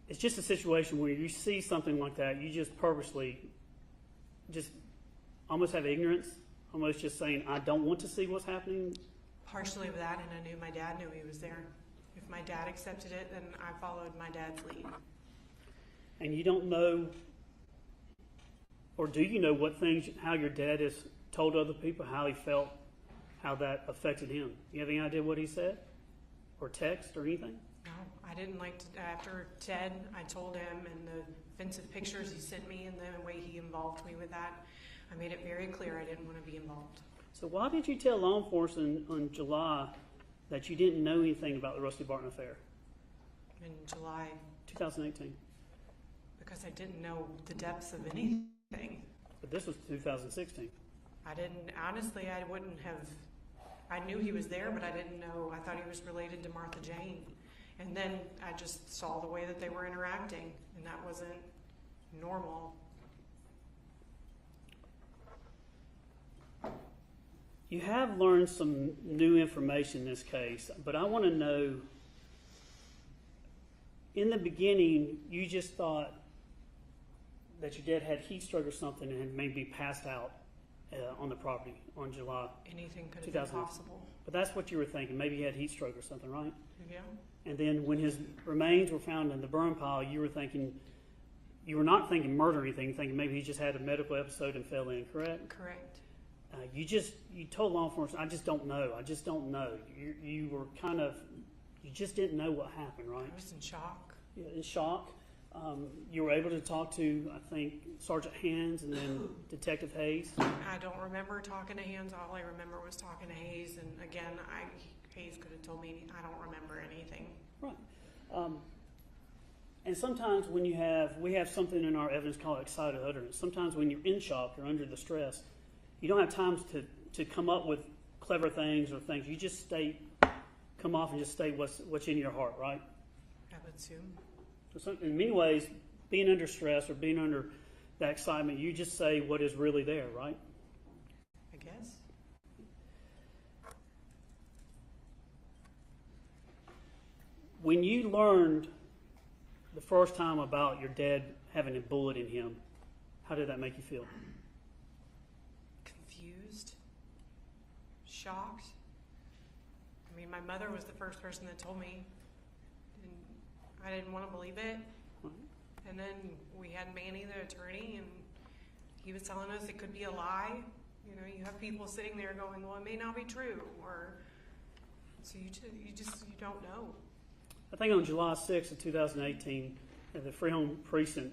It's just a situation where you see something like that, you just purposely just almost have ignorance, almost just saying, I don't want to see what's happening. Partially of that, and I knew my dad knew he was there. If my dad accepted it, then I followed my dad's lead. And you don't know, or do you know how your dad has told other people how he felt, how that affected him? You have any idea what he said? Or text or anything? No, I didn't after Ted, I told him, and the offensive pictures he sent me and the way he involved me with that, I made it very clear I didn't want to be involved. So why did you tell law enforcement in July that you didn't know anything about the Rusty Barton affair? In July. 2018. Because I didn't know the depths of anything. But this was 2016. Honestly, I wouldn't have, I knew he was there, but I didn't know, I thought he was related to Martha Jane. And then I just saw the way that they were interacting, and that wasn't normal. You have learned some new information in this case, but I want to know, in the beginning, you just thought that your dad had heat stroke or something and had maybe passed out on the property on July. Anything could have been 2000. possible. But that's what you were thinking. Maybe he had heat stroke or something, right? Yeah. And then when his remains were found in the burn pile, you were not thinking murder or anything, thinking maybe he just had a medical episode and fell in, correct? Correct. You told law enforcement, I just don't know. You were you just didn't know what happened, right? I was in shock. Yeah, in shock. You were able to talk to, I think, Sergeant Hands and then Detective Hayes. I don't remember talking to Hands. All I remember was talking to Hayes. And again, Hayes could have told me I don't remember anything. Right. And sometimes when we have something in our evidence called excited utterance. Sometimes when you're in shock or under the stress, you don't have time to come up with clever things or things. You just come off and just state what's in your heart, right? I would assume. So in many ways, being under stress or being under that excitement, you just say what is really there, right? I guess. When you learned the first time about your dad having a bullet in him, how did that make you feel? Confused. Shocked. I mean, my mother was the first person that told me. And I didn't want to believe it. And then we had Manny, the attorney, and he was telling us it could be a lie. You know, you have people sitting there going, well, it may not be true. Or so you don't know. I think on July 6th of 2018, at the Freeholm Precinct,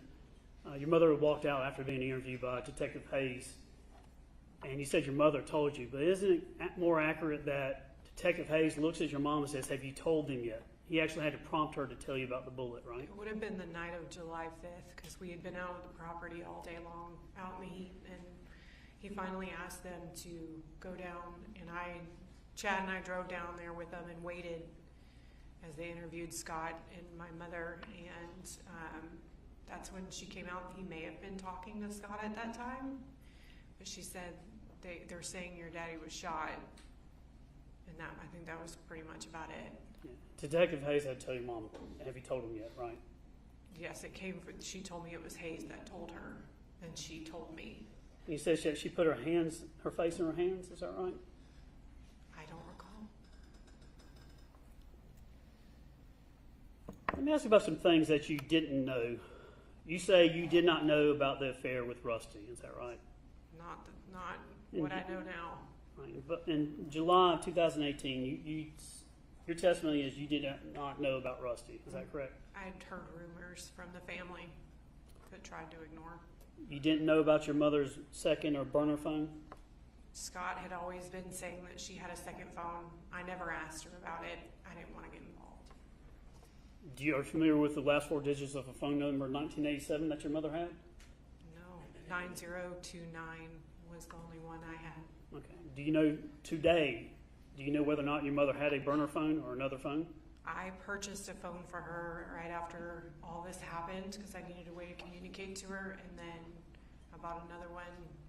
your mother walked out after being interviewed by Detective Hayes, and you said your mother told you, but isn't it more accurate that Detective Hayes looks at your mom and says, have you told them yet? He actually had to prompt her to tell you about the bullet, right? It would have been the night of July 5th because we had been out at the property all day long, out in the heat, and he finally asked them to go down, and Chad and I drove down there with them and waited as they interviewed Scott and my mother, and that's when she came out. He may have been talking to Scott at that time, but she said they're saying your daddy was shot, and I think that was pretty much about it. Yeah. Detective Hayes had to tell your mom, have you told him yet, right? Yes, she told me it was Hayes that told her, and she told me. And you said she put her face in her hands, is that right? I don't recall. Let me ask you about some things that you didn't know. You say you did not know about the affair with Rusty, is that right? Not what I know now. Right. But in July of 2018, your testimony is you did not know about Rusty, is that correct? I had heard rumors from the family that tried to ignore. You didn't know about your mother's second or burner phone? Scott had always been saying that she had a second phone. I never asked her about it. I didn't want to get involved. Are you familiar with the last four digits of a phone number 1987 that your mother had? No, 9029 was the only one I had. Okay. Do you know whether or not your mother had a burner phone or another phone? I purchased a phone for her right after all this happened because I needed a way to communicate to her, and then I bought another one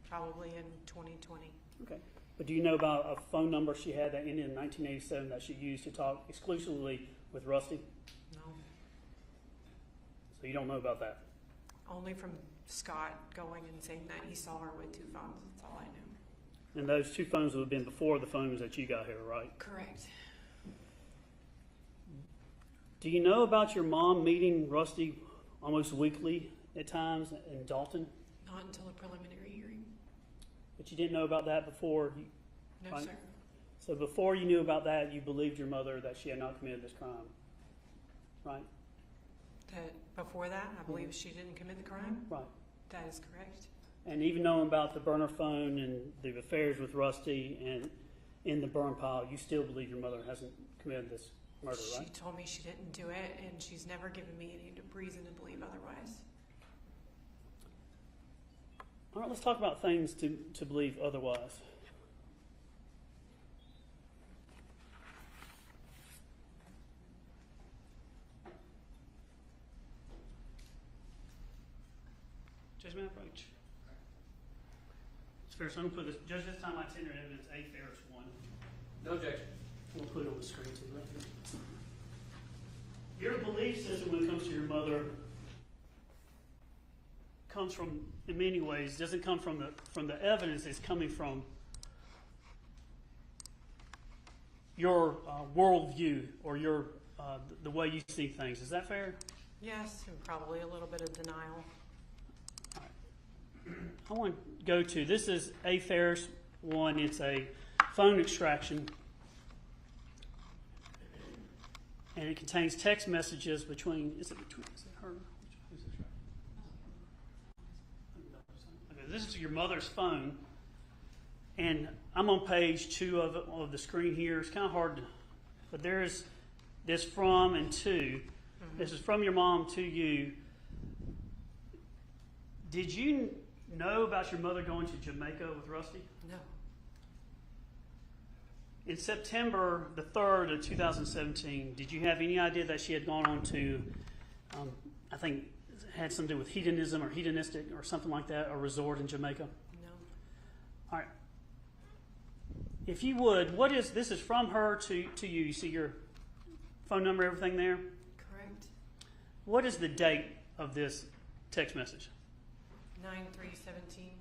probably in 2020. Okay. But do you know about a phone number she had that ended in 1987 that she used to talk exclusively with Rusty? No. So you don't know about that? Only from Scott going and saying that he saw her with two phones. That's all I knew. And those two phones would have been before the phones that you got here, right? Correct. Do you know about your mom meeting Rusty almost weekly at times in Dalton? Not until a preliminary hearing. But you didn't know about that before? No, right? sir. So before you knew about that, you believed your mother that she had not committed this crime, right? Before that, I believe she didn't commit the crime? Right. That is correct. And even knowing about the burner phone and the affairs with Rusty and in the burn pile, you still believe your mother hasn't committed this murder, right? She told me she didn't do it, and she's never given me any reason to believe otherwise. All right, let's talk about things to believe otherwise. Judgment approach. Farris, I'm going to put this, Judge, this time I tender evidence A. Farris 1. No objection. We'll put it on the screen too. Right here. Your belief system when it comes to your mother comes from, in many ways, doesn't come from the evidence. It's coming from your worldview or your the way you see things. Is that fair? Yes, and probably a little bit of denial. All right. I want to go to, this is A. Farris 1. It's a phone extraction. And it contains text messages between, is it her? Who's this right? Okay, this is your mother's phone. And I'm on page 2 of the screen here. It's kind of hard to, but there's this from and to. Mm-hmm. This is from your mom to you. Did you know about your mother going to Jamaica with Rusty? No. In September the 3rd of 2017, did you have any idea that she had gone on to, I think it had something to do with hedonism or hedonistic or something like that, a resort in Jamaica? No. All right. If you would, this is from her to you. You see your phone number, everything there? Correct. What is the date of this text message? 9/3/17.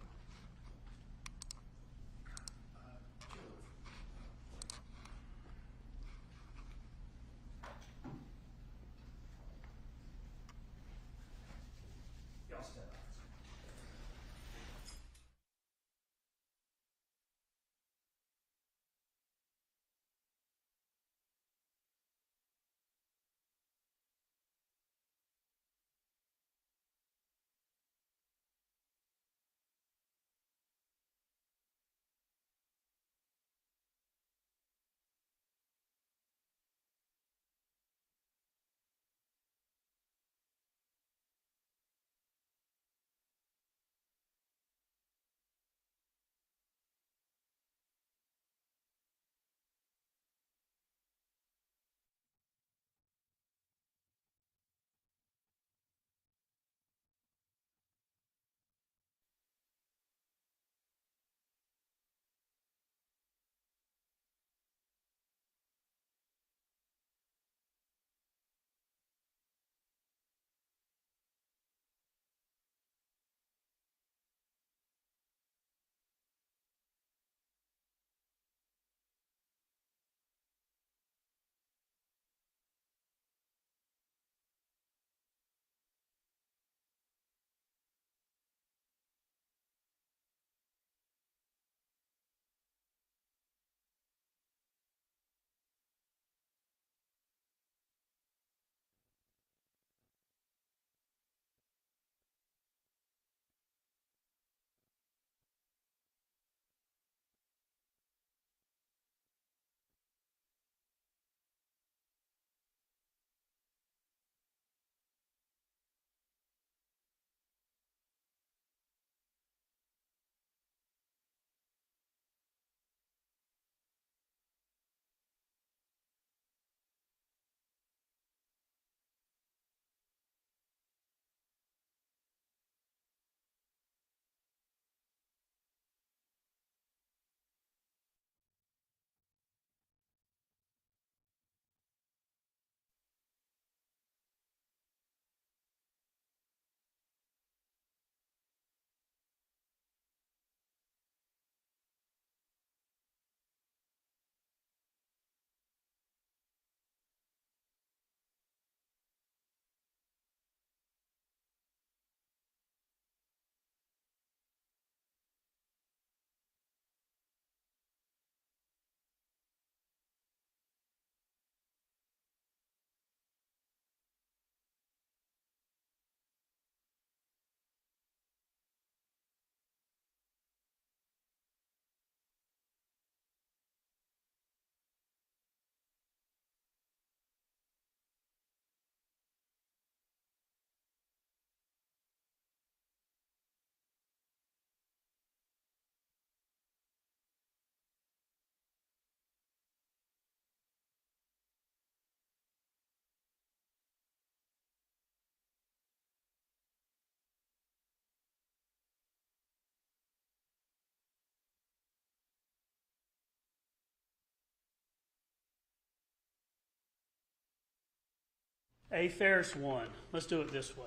A. Farris 1. Let's do it this way.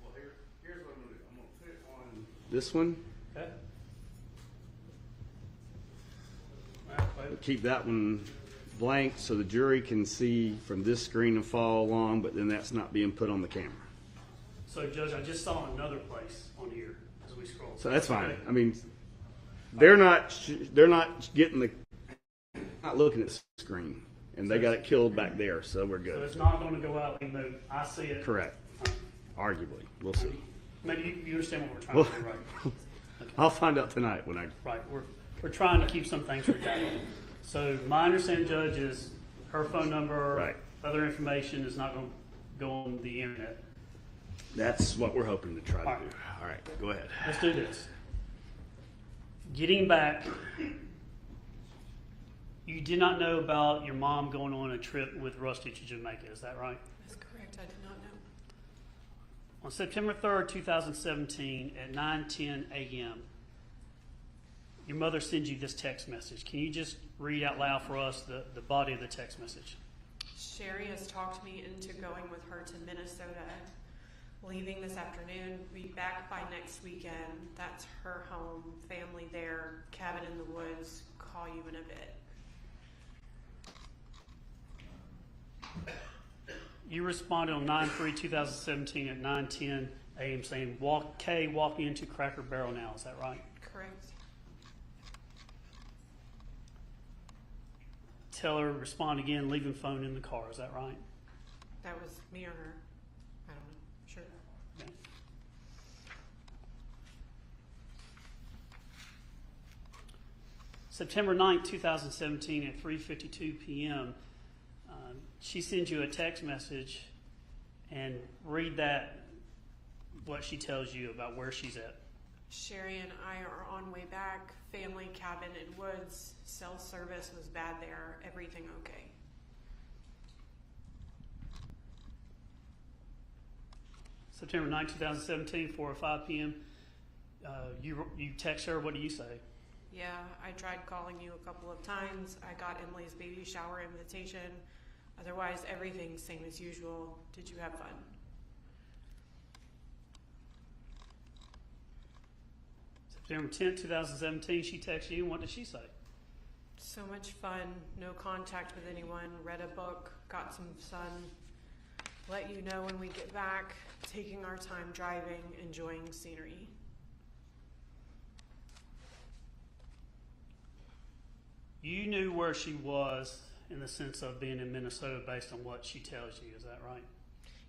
Well, here's what I'm going to do. I'm going to put it on this one. Okay. Keep that one blank so the jury can see from this screen and follow along, but then that's not being put on the camera. So, Judge, I just saw another place on here as we scroll. So that's fine. I mean, they're not getting not looking at the screen, and they got it killed back there, so we're So good. it's not going to go out and move. I see it. Correct. Arguably, we'll see. Maybe you understand what we're trying Well, to do, right? I'll find out tonight when I. Right. We're trying to keep some things redacted. So my understanding, Judge, is her phone number, Right. other information is not going to go on the internet. That's what we're hoping to try All to right. do. All right, go ahead. Let's do this. Getting back, you did not know about your mom going on a trip with Rusty to Jamaica, is that right? That's correct. I did not know. On September 3rd, 2017, at 9:10 a.m., your mother sends you this text message. Can you just read out loud for us the body of the text message? Sherry has talked me into going with her to Minnesota, leaving this afternoon, be back by next weekend. That's her home, family there, cabin in the woods, call you in a bit. You responded on 9/3/2017 at 9:10 a.m. saying, walking into Cracker Barrel now. Is that right? Correct. Tell her, respond again, leaving phone in the car. Is that right? That was me or her. I don't know. Sure. Okay. September 9th, 2017 at 3:52 p.m., she sends you a text message, and read that, what she tells you about where she's at. Sherry and I are on way back. Family cabin in woods. Cell service was bad there. Everything okay. September 9th, 2017, 4:05 p.m., you text her. What do you say? Yeah, I tried calling you a couple of times. I got Emily's baby shower invitation. Otherwise, everything's same as usual. Did you have fun? September 10th, 2017, she texts you. What did she say? So much fun. No contact with anyone. Read a book. Got some sun. Let you know when we get back. Taking our time driving. Enjoying scenery. You knew where she was in the sense of being in Minnesota based on what she tells you. Is that right?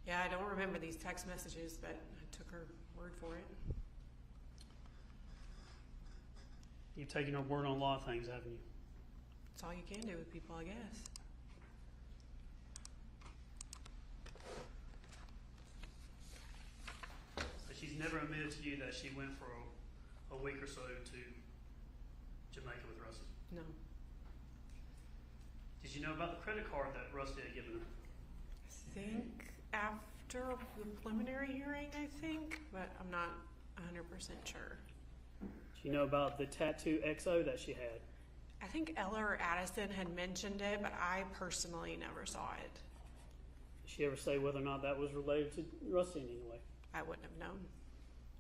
Yeah, I don't remember these text messages, but I took her word for it. You've taken her word on a lot of things, haven't you? That's all you can do with people, I guess. So she's never admitted to you that she went for a week or so to Jamaica with Rusty. No. Did you know about the credit card that Rusty had given her? I think after the preliminary hearing, but I'm not 100% sure. Did you know about the tattoo XO that she had? I think Ella or Addison had mentioned it, but I personally never saw it. Did she ever say whether or not that was related to Rusty in any way? I wouldn't have known.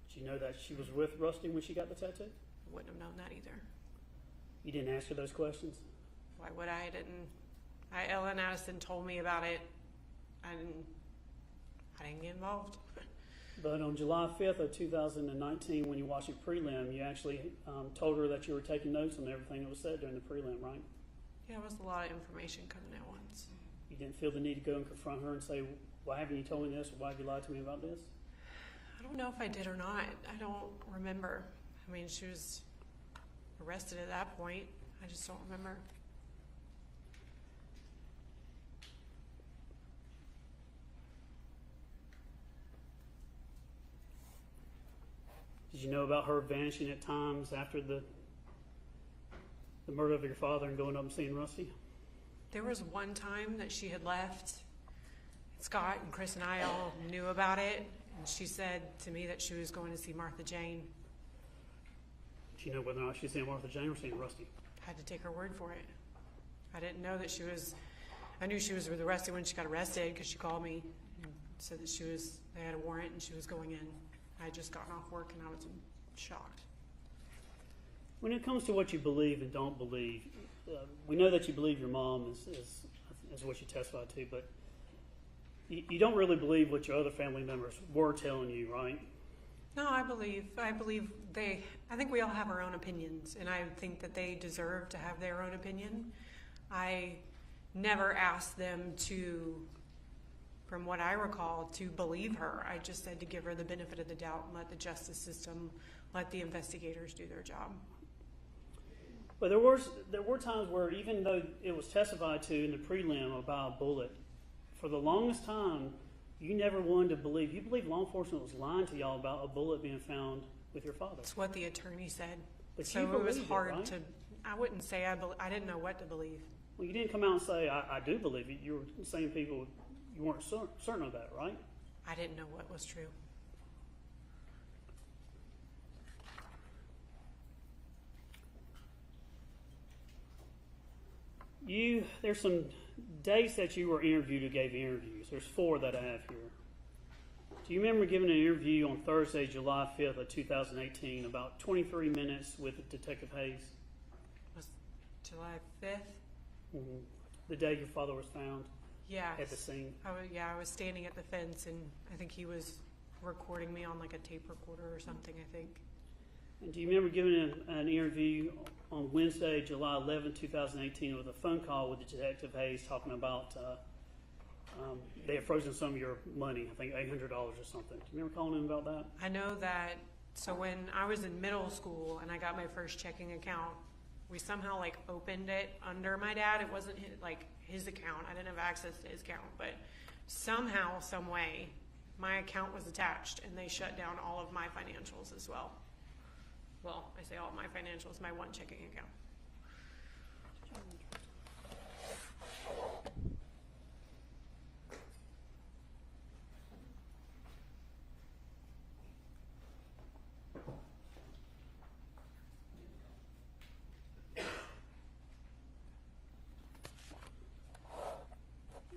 Did you know that she was with Rusty when she got the tattoo? Wouldn't have known that either. You didn't ask her those questions? Why would I? Ella and Addison told me about it. I didn't get involved. But on July 5th of 2019, when you watched your prelim, you actually told her that you were taking notes on everything that was said during the prelim, right? Yeah, it was a lot of information coming at once. You didn't feel the need to go and confront her and say, why haven't you told me this, or why have you lied to me about this? I don't know if I did or not. I don't remember. I mean, she was arrested at that point. I just don't remember. Did you know about her vanishing at times after the murder of your father and going up and seeing Rusty? There was one time that she had left. Scott and Chris and I all knew about it, and she said to me that she was going to see Martha Jane. Did you know whether or not she's seeing Martha Jane or seeing Rusty? I had to take her word for it. I didn't know that she was I knew she was arrested when she got arrested because she called me and said that they had a warrant and she was going in. I had just gotten off work and I was shocked. When it comes to what you believe and don't believe, we know that you believe your mom is what you testified to, but you don't really believe what your other family members were telling you, right? No, I believe I think we all have our own opinions, and I think that they deserve to have their own opinion. I never asked them to, from what I recall, to believe her. I just said to give her the benefit of the doubt and let the justice system, let the investigators do their job. But there were times where, even though it was testified to in the prelim about a bullet, for the longest time, you never wanted to believe. You believed law enforcement was lying to y'all about a bullet being found with your father. That's what the attorney said. But so you it was believed hard right? to. I wouldn't say I didn't know what to believe. Well, you didn't come out and say, I do believe it. You were saying people, you weren't certain of that, right? I didn't know what was true. There's some dates that you were interviewed who gave interviews. There's 4 that I have here. Do you remember giving an interview on Thursday, July 5th of 2018, about 23 minutes with Detective Hayes? Was July 5th? Mm-hmm. The day your father was found Yeah. at the scene. I was standing at the fence, and I think he was recording me on like a tape recorder or something, I think. And do you remember giving an interview on Wednesday, July 11, 2018, with a phone call with Detective Hayes talking about they had frozen some of your money, I think $800 or something. Do you remember calling him about that? I know that, so when I was in middle school and I got my first checking account, we somehow like opened it under my dad. It wasn't his account. I didn't have access to his account, but somehow, some way, my account was attached and they shut down all of my financials as well. Well, I say all of my financials, my one checking account.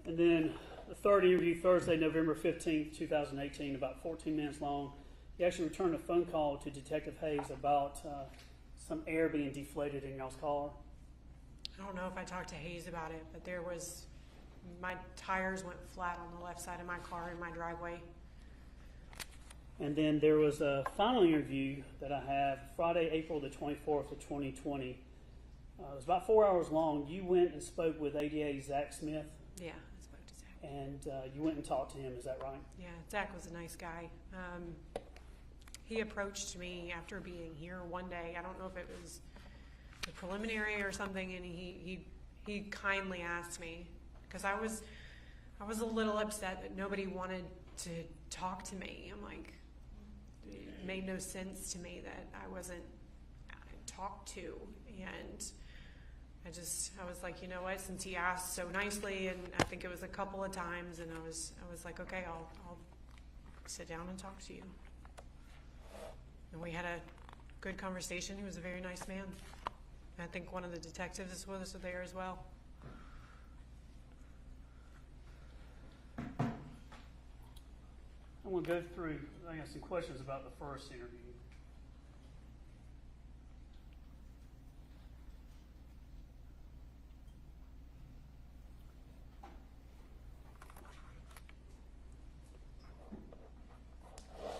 And then the third interview, Thursday, November 15th, 2018, about 14 minutes long. You actually returned a phone call to Detective Hayes about some air being deflated in y'all's car. I don't know if I talked to Hayes about it, but my tires went flat on the left side of my car in my driveway. And then there was a final interview that I have Friday, April the 24th of 2020. It was about 4 hours long. You went and spoke with ADA Zach Smith. Yeah, I spoke to Zach. And you went and talked to him, is that right? Yeah, Zach was a nice guy. He approached me after being here one day. I don't know if it was the preliminary or something, and he kindly asked me, because I was a little upset that nobody wanted to talk to me. I'm like, it made no sense to me that I wasn't talked to, and I was like, you know what, since he asked so nicely, and I think it was a couple of times, and I was like, okay, I'll sit down and talk to you. And we had a good conversation. He was a very nice man. I think one of the detectives was there as well. I'm going to go through, I got some questions about the first interview.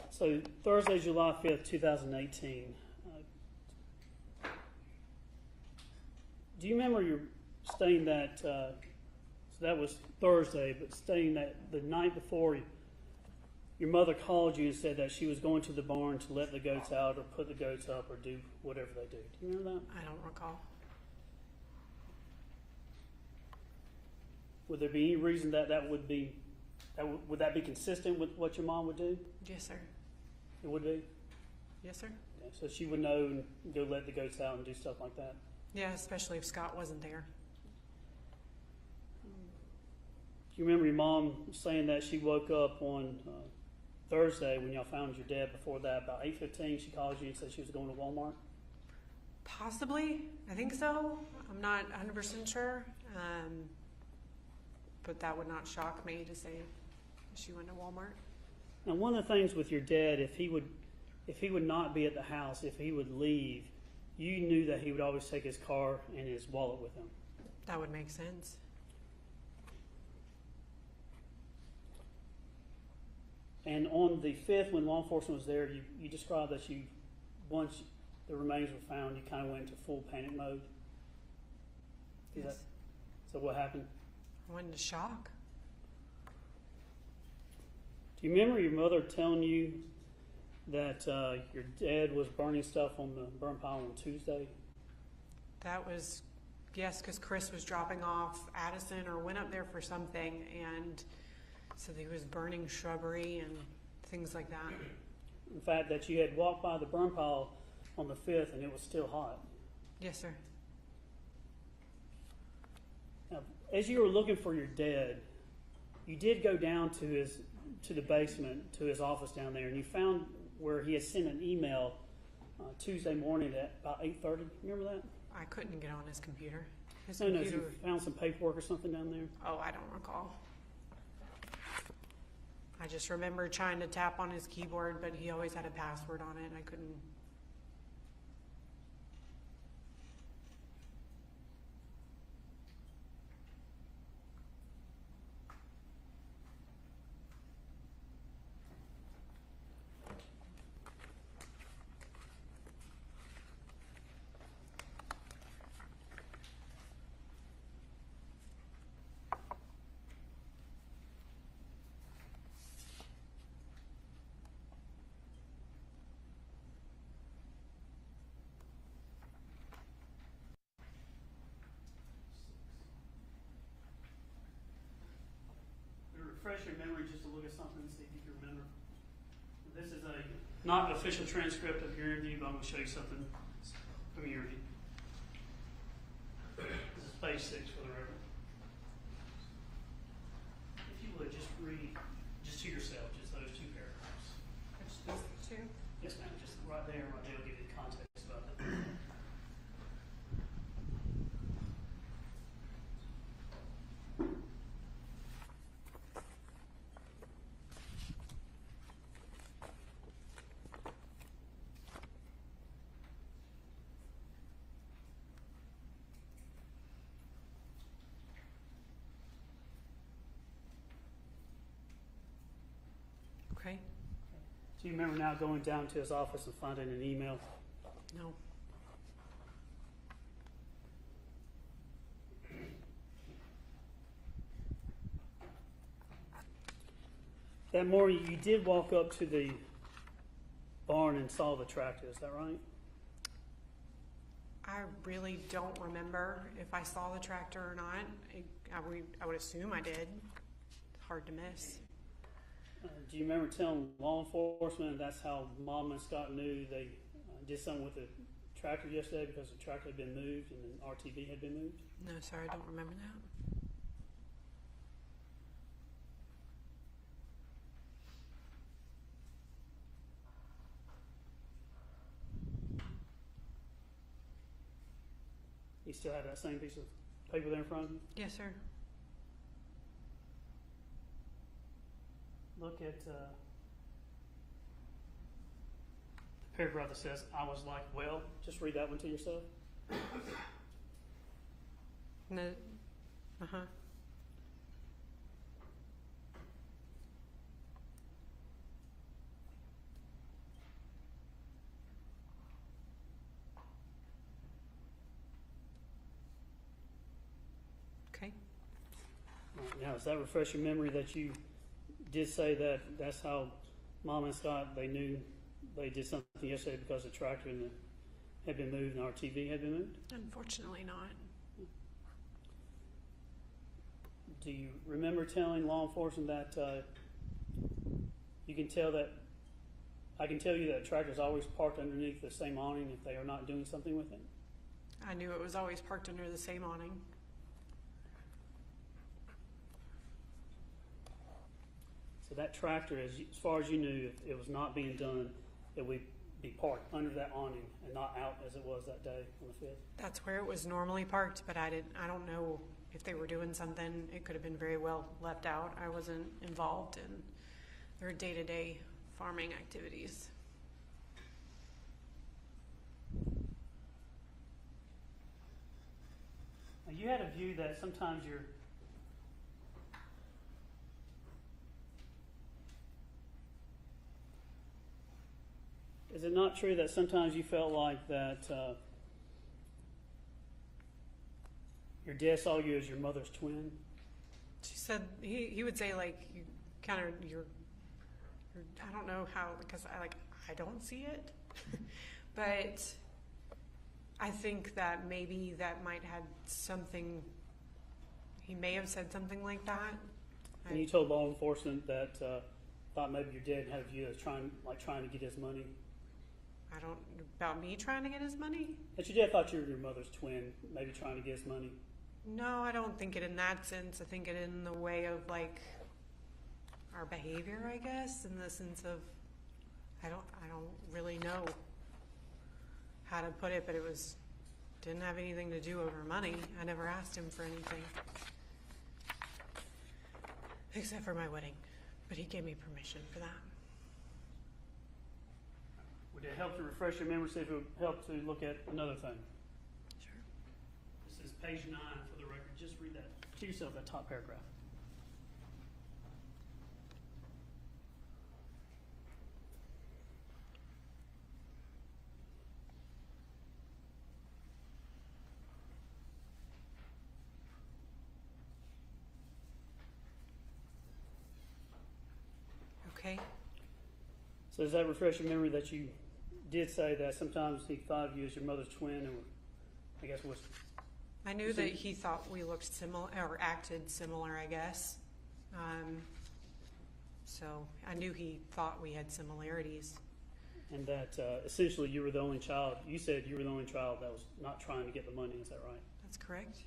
So Thursday, July 5th, 2018. Do you remember your staying that, so that was Thursday, but staying that the night before your mother called you and said that she was going to the barn to let the goats out or put the goats up or do whatever they do. Do you remember that? I don't recall. Would there be any reason that would be, would that be consistent with what your mom would do? Yes, sir. It would be? Yes, sir. Yeah, so she would know and go let the goats out and do stuff like that? Yeah, especially if Scott wasn't there. Do you remember your mom saying that she woke up on Thursday when y'all found your dad? Before that, about 8:15, she called you and said she was going to Walmart? Possibly. I think so. I'm not 100% sure. but that would not shock me to say she went to Walmart. Now, one of the things with your dad, if he would not be at the house, if he would leave, you knew that he would always take his car and his wallet with him. That would make sense. And on the 5th, when law enforcement was there, you described that once the remains were found, you kind of went into full panic mode. Yes. So what happened? I went into shock. Do you remember your mother telling you that your dad was burning stuff on the burn pile on Tuesday? That was, yes, because Chris was dropping off Addison or went up there for something and said he was burning shrubbery and things like that. In fact, that you had walked by the burn pile on the 5th and it was still hot. Yes, sir. Now, as you were looking for your dad, you did go down to the basement, to his office down there, and you found where he had sent an email Tuesday morning at about 8:30. Remember that? I couldn't get on his computer. His No, computer. you found some paperwork or something down there? Oh, I don't recall. I just remember trying to tap on his keyboard, but he always had a password on it. I couldn't. Refresh your memory just to look at something and see if you can remember. This is not an official transcript of your interview, but I'm going to show you something from your interview. This is page 6 for the record. If you would, just read, just to yourself, just those 2 paragraphs. Which these two? Yes, ma'am. Just right there will give you the context about that. Okay. Do you remember now going down to his office and finding an email? No. That morning, you did walk up to the barn and saw the tractor. Is that right? I really don't remember if I saw the tractor or not. I would assume I did. It's hard to miss. Do you remember telling law enforcement that's how Mom and Scott knew they did something with the tractor yesterday because the tractor had been moved and the RTV had been moved? No, sir, I don't remember that. You still have that same piece of paper there in front of you? Yes, sir. Look at the paragraph that says, I was like, well, just read that one to yourself. No. Uh-huh. Okay. Now, does that refresh your memory that you did say that that's how Mom and Scott, they knew they did something yesterday because the tractor had been moved and our TV had been moved? Unfortunately not. Do you remember telling law enforcement that you can tell that, I can tell you that tractor's always parked underneath the same awning if they are not doing something with it? I knew it was always parked under the same awning. So that tractor, as far as you knew, if it was not being done, it would be parked under that awning and not out as it was that day on the 5th. That's where it was normally parked, but I don't know if they were doing something, it could have been very well left out. I wasn't involved in their day-to-day farming activities. Now, you had a view that sometimes is it not true that sometimes you felt like that your dad saw you as your mother's twin? She said he would say like you kind of you're I don't know how because I don't see it, but I think that maybe that might have something. He may have said something like that. And you told law enforcement that thought maybe your dad had a view of trying to get his money. I don't about me trying to get his money. That your dad thought you were your mother's twin, maybe trying to get his money. No, I don't think it in that sense. I think it in the way of like our behavior, I guess, in the sense of I don't really know how to put it, but it didn't have anything to do over money. I never asked him for anything except for my wedding, but he gave me permission for that. Would it help to refresh your memory? See if it would help to look at another thing. Sure. This is page 9 for the record. Just read that to yourself, that top paragraph. Okay. So does that refresh your memory that you did say that sometimes he thought of you as your mother's twin, and I guess was. I knew that he thought we looked similar or acted similar, I guess. So I knew he thought we had similarities. And that essentially you were the only child. You said you were the only child that was not trying to get the money. Is that right? That's correct.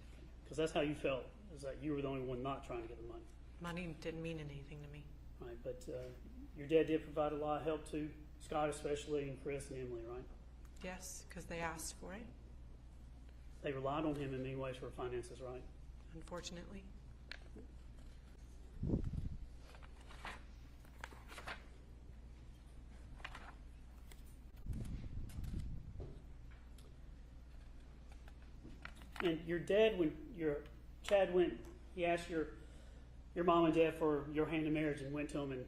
Because that's how you felt, is that you were the only one not trying to get the money. Money didn't mean anything to me. Right, but your dad did provide a lot of help to Scott especially, and Chris and Emily, right? Yes, because they asked for it, They relied on him in many ways for finances, right? unfortunately. And your dad, when Chad went, he asked your mom and dad for your hand in marriage and went to him and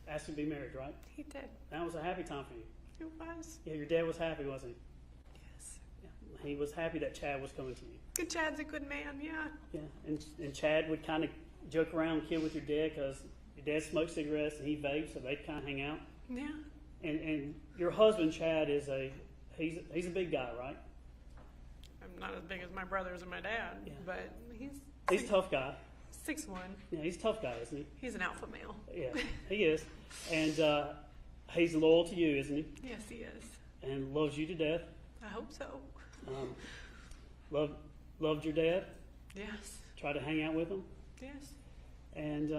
asked him to be married, right? He did. That was a happy time for you. It was. Yeah, your dad was happy, wasn't Yes. he? Yeah. He was happy that Chad was coming to you. Good Chad's a good man, yeah. Yeah, and Chad would kind of joke around and kid with your dad because your dad smoked cigarettes and he vaped, so they'd kind of hang out. Yeah. And your husband Chad is he's a big guy, right? I'm not as big as my brothers and my dad, Yeah. but he's He's a tough guy. 6'1". Yeah, he's a tough guy, isn't he? He's an alpha male. Yeah, he is. And he's loyal to you, isn't he? Yes, he is. And loves you to death. I hope so. Loved your dad. Yes. Tried to hang out with him. Yes. And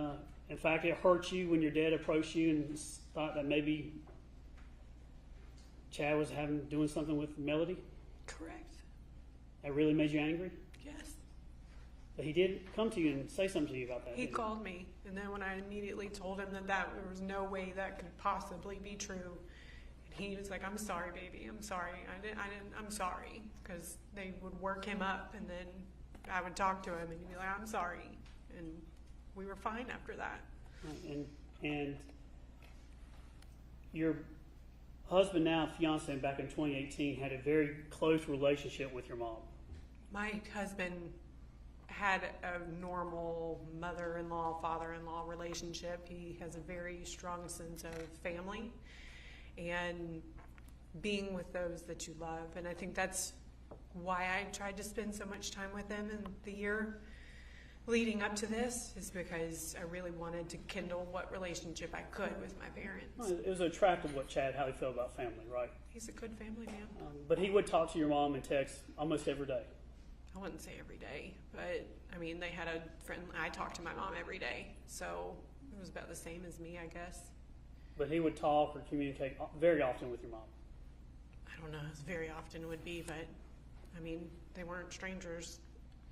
in fact, it hurt you when your dad approached you and thought that maybe Chad was doing something with Melody. Correct. That really made you angry. Yes. But he did come to you and say something to you about that. He didn't called me, and then when I immediately told him that there was no way that could possibly be true, and he was like, "I'm sorry, baby. I'm sorry. I'm sorry," because they would work him up, and then I would talk to him, and he'd be like, "I'm sorry," and we were fine after that. And your husband, now fiance, back in 2018, had a very close relationship with your mom. My husband had a normal mother-in-law, father-in-law relationship. He has a very strong sense of family and being with those that you love. And I think that's why I tried to spend so much time with him in the year leading up to this, is because I really wanted to kindle what relationship I could with my parents. Well, it was attractive how he felt about family, right? He's a good family man. But he would talk to your mom and text almost every day. I wouldn't say every day, but I mean, they had a friend. I talked to my mom every day, so it was about the same as me, I guess. But he would talk or communicate very often with your mom. I don't know as very often it would be, but I mean, they weren't strangers.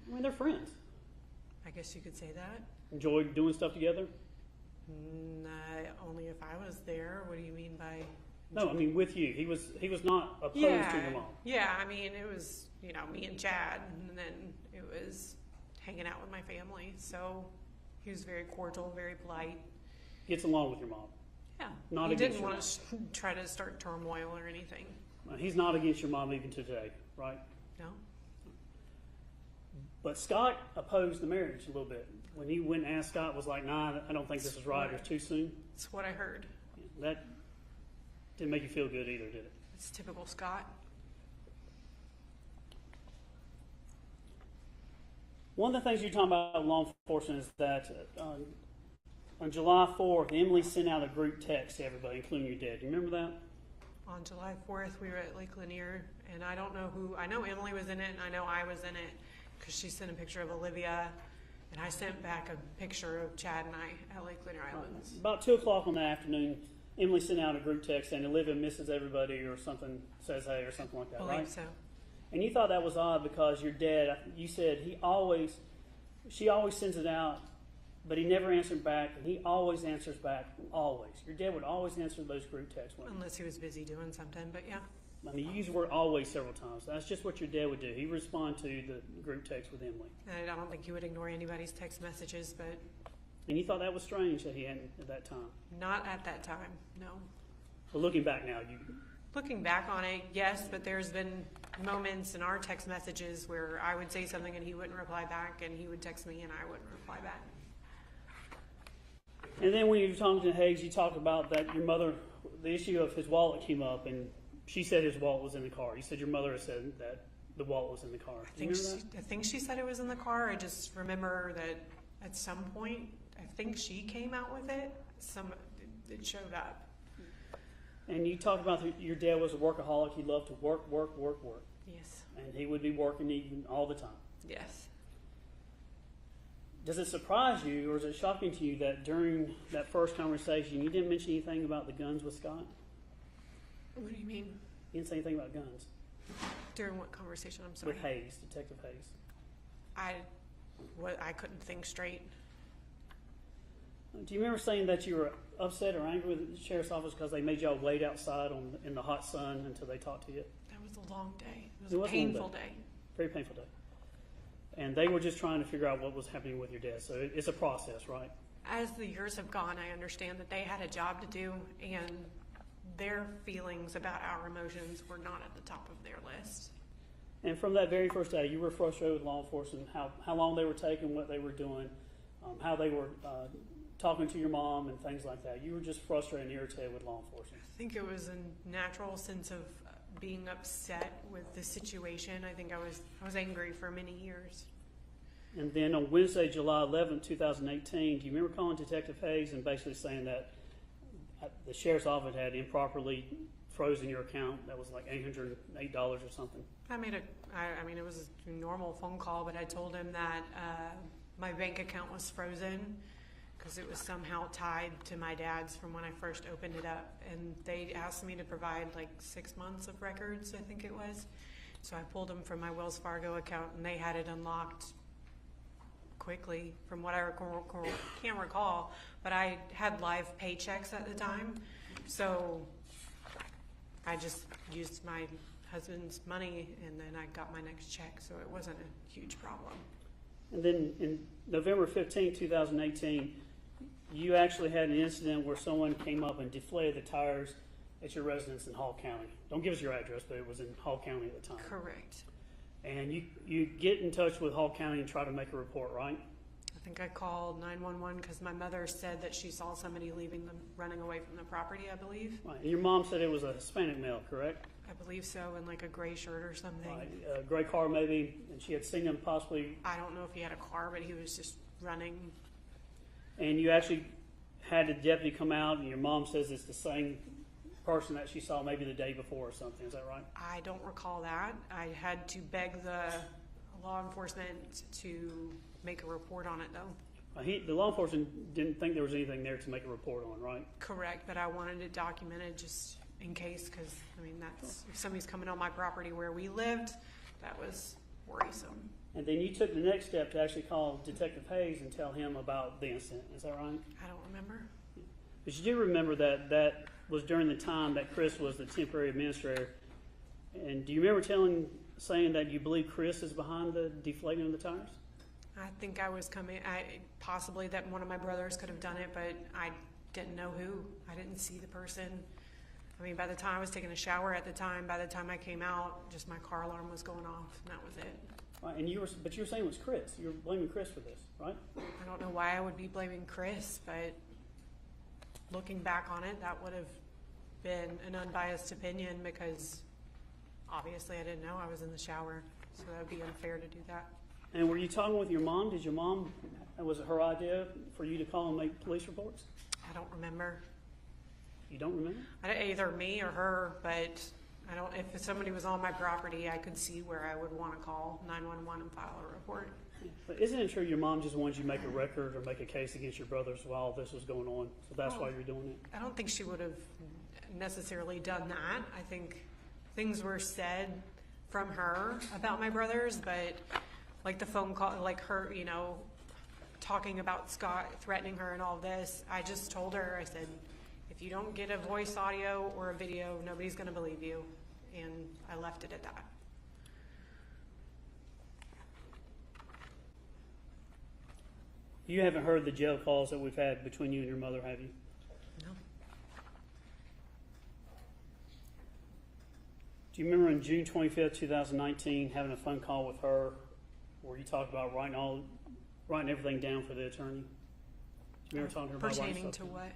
I mean, they're friends. I guess you could say that. Enjoyed doing stuff together? Only if I was there. What do you mean by? No, I mean with you. He was not opposed to your mom. Yeah, I mean, it was, me and Chad, and then it was hanging out with my family. So he was very cordial, very polite. Gets along with your mom. Yeah. Not he against didn't your want to try to start turmoil or anything. He's not against your mom even today, right? No. But Scott opposed the marriage a little bit. When he went and asked, Scott was like, nah, I don't think this is right. It's too soon. That's what I heard. That didn't make you feel good either, did it? It's typical Scott. One of the things you're talking about law enforcement is that on July 4th, Emily sent out a group text to everybody, including your dad. Do you remember that? On July 4th, we were at Lake Lanier, and I don't know who. I know Emily was in it, and I know I was in it because she sent a picture of Olivia, and I sent back a picture of Chad and I at Lake Lanier Islands. About 2 o'clock on the afternoon, Emily sent out a group text saying Olivia misses everybody or something, says hey or something like that, I believe right? so. And you thought that was odd because your dad, you said she always sends it out, but he never answered back, and he always answers back, always. Your dad would always answer those group texts. Unless he was busy doing something, but yeah. I mean, you use the word always several times. That's just what your dad would do. He would respond to the group text with Emily. And I don't think he would ignore anybody's text messages, but And you thought that was strange that he hadn't at that time. not at that time, no. But looking back now, Looking back on it, yes, but there's been moments in our text messages where I would say something and he wouldn't reply back, and he would text me and I wouldn't reply back. and then when you were talking to Hayes, you talked about that your mother, the issue of his wallet came up, and she said his wallet was in the car. You said your mother had said that the wallet was in the car. Do you remember that? I think she said it was in the car. I just remember that at some point, I think she came out with it. It showed up. And you talked about your dad was a workaholic. He loved to work. Yes. And he would be working even all the time. Yes. Does it surprise you, or is it shocking to you that during that first conversation you didn't mention anything about the guns with Scott? What do you mean? You didn't say anything about guns During what conversation? I'm sorry. with Hayes, Detective Hayes. I couldn't think straight. Do you remember saying that you were upset or angry with the sheriff's office because they made y'all wait outside in the hot sun until they talked to you? That was a long day. It was It a was a long painful day. Very painful day. And they were just trying to figure out what was happening with your dad. So it's a process, right? As the years have gone, I understand that they had a job to do, and their feelings about our emotions were not at the top of their list. And from that very first day, you were frustrated with law enforcement, how long they were taking, what they were doing, how they were talking to your mom and things like that. You were just frustrated and irritated with law enforcement. I think it was a natural sense of being upset with the situation. I think I was angry for many years. And then on Wednesday, July 11, 2018, do you remember calling Detective Hayes and basically saying that the sheriff's office had improperly frozen your account? That was like $808 or something. I mean, it was a normal phone call, but I told him that my bank account was frozen because it was somehow tied to my dad's from when I first opened it up. And they asked me to provide like 6 months of records, I think it was. So I pulled them from my Wells Fargo account, and they had it unlocked quickly from what I can't recall. But I had live paychecks at the time. So I just used my husband's money, and then I got my next check. So it wasn't a huge problem. And then in November 15, 2018, you actually had an incident where someone came up and deflated the tires at your residence in Hall County. Don't give us your address, but it was in Hall County at the time. Correct. And you get in touch with Hall County and try to make a report, right? I think I called 911 because my mother said that she saw somebody running away from the property, I believe. Right. And your mom said it was a Hispanic male, correct? I believe so, in like a gray shirt or something. Right. A gray car maybe, and she had seen him possibly. I don't know if he had a car, but he was just running. And you actually had the deputy come out, and your mom says it's the same person that she saw maybe the day before or something. Is that right? I don't recall that. I had to beg the law enforcement to make a report on it, though. The law enforcement didn't think there was anything there to make a report on, right? Correct, but I wanted it documented just in case, because, I mean, if somebody's coming on my property where we lived, that was worrisome. And then you took the next step to actually call Detective Hayes and tell him about the incident. Is that right? I don't remember. But you do remember that that was during the time that Chris was the temporary administrator. And do you remember saying that you believe Chris is behind the deflating of the tires? I think I was possibly that one of my brothers could have done it, but I didn't know who. I didn't see the person. I mean, by the time I was taking a shower at the time, by the time I came out, just my car alarm was going off, and that was it. Right, and you were saying it was Chris. You were blaming Chris for this, right? I don't know why I would be blaming Chris, but looking back on it, that would have been an unbiased opinion because obviously I didn't know I was in the shower, so that would be unfair to do that. And were you talking with your mom? Did your mom, was it her idea for you to call and make police reports? I don't remember. You don't remember? Either me or her, but I don't. If somebody was on my property, I could see where I would want to call 911 and file a report. But isn't it true your mom just wanted you to make a record or make a case against your brothers while this was going on? So that's why you're doing it? I don't think she would have necessarily done that. I think things were said from her about my brothers, but like the phone call, like her, talking about Scott, threatening her and all this, I just told her, I said, if you don't get a voice audio or a video, nobody's going to believe you. And I left it at that. You haven't heard the jail calls that we've had between you and your mother, have you? No. Do you remember on June 25th, 2019, having a phone call with her where you talked about writing everything down for the attorney? Do you remember talking about pertaining to what?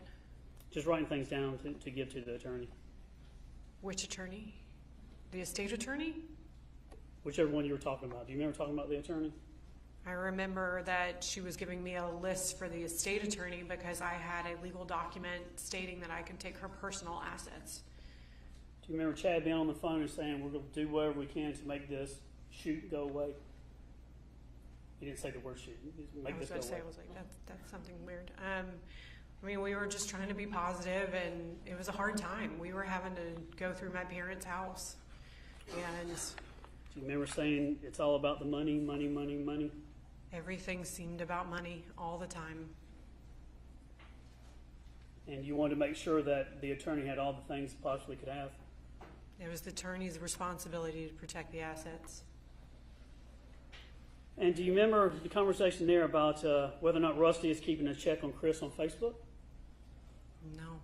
Just writing things down to give to the attorney. Which attorney? The estate attorney? Whichever one you were talking about. Do you remember talking about the attorney? I remember that she was giving me a list for the estate attorney because I had a legal document stating that I could take her personal assets. Do you remember Chad being on the phone and saying, we're going to do whatever we can to make this shoot go away? He didn't say the word shoot. Make this go away. I was like, that's something weird. I mean, we were just trying to be positive, and it was a hard time. We were having to go through my parents' house. And do you remember saying it's all about the money, money, money, money? Everything seemed about money all the time. And you wanted to make sure that the attorney had all the things he possibly could have? It was the attorney's responsibility to protect the assets. And do you remember the conversation there about whether or not Rusty is keeping a check on Chris on Facebook? No.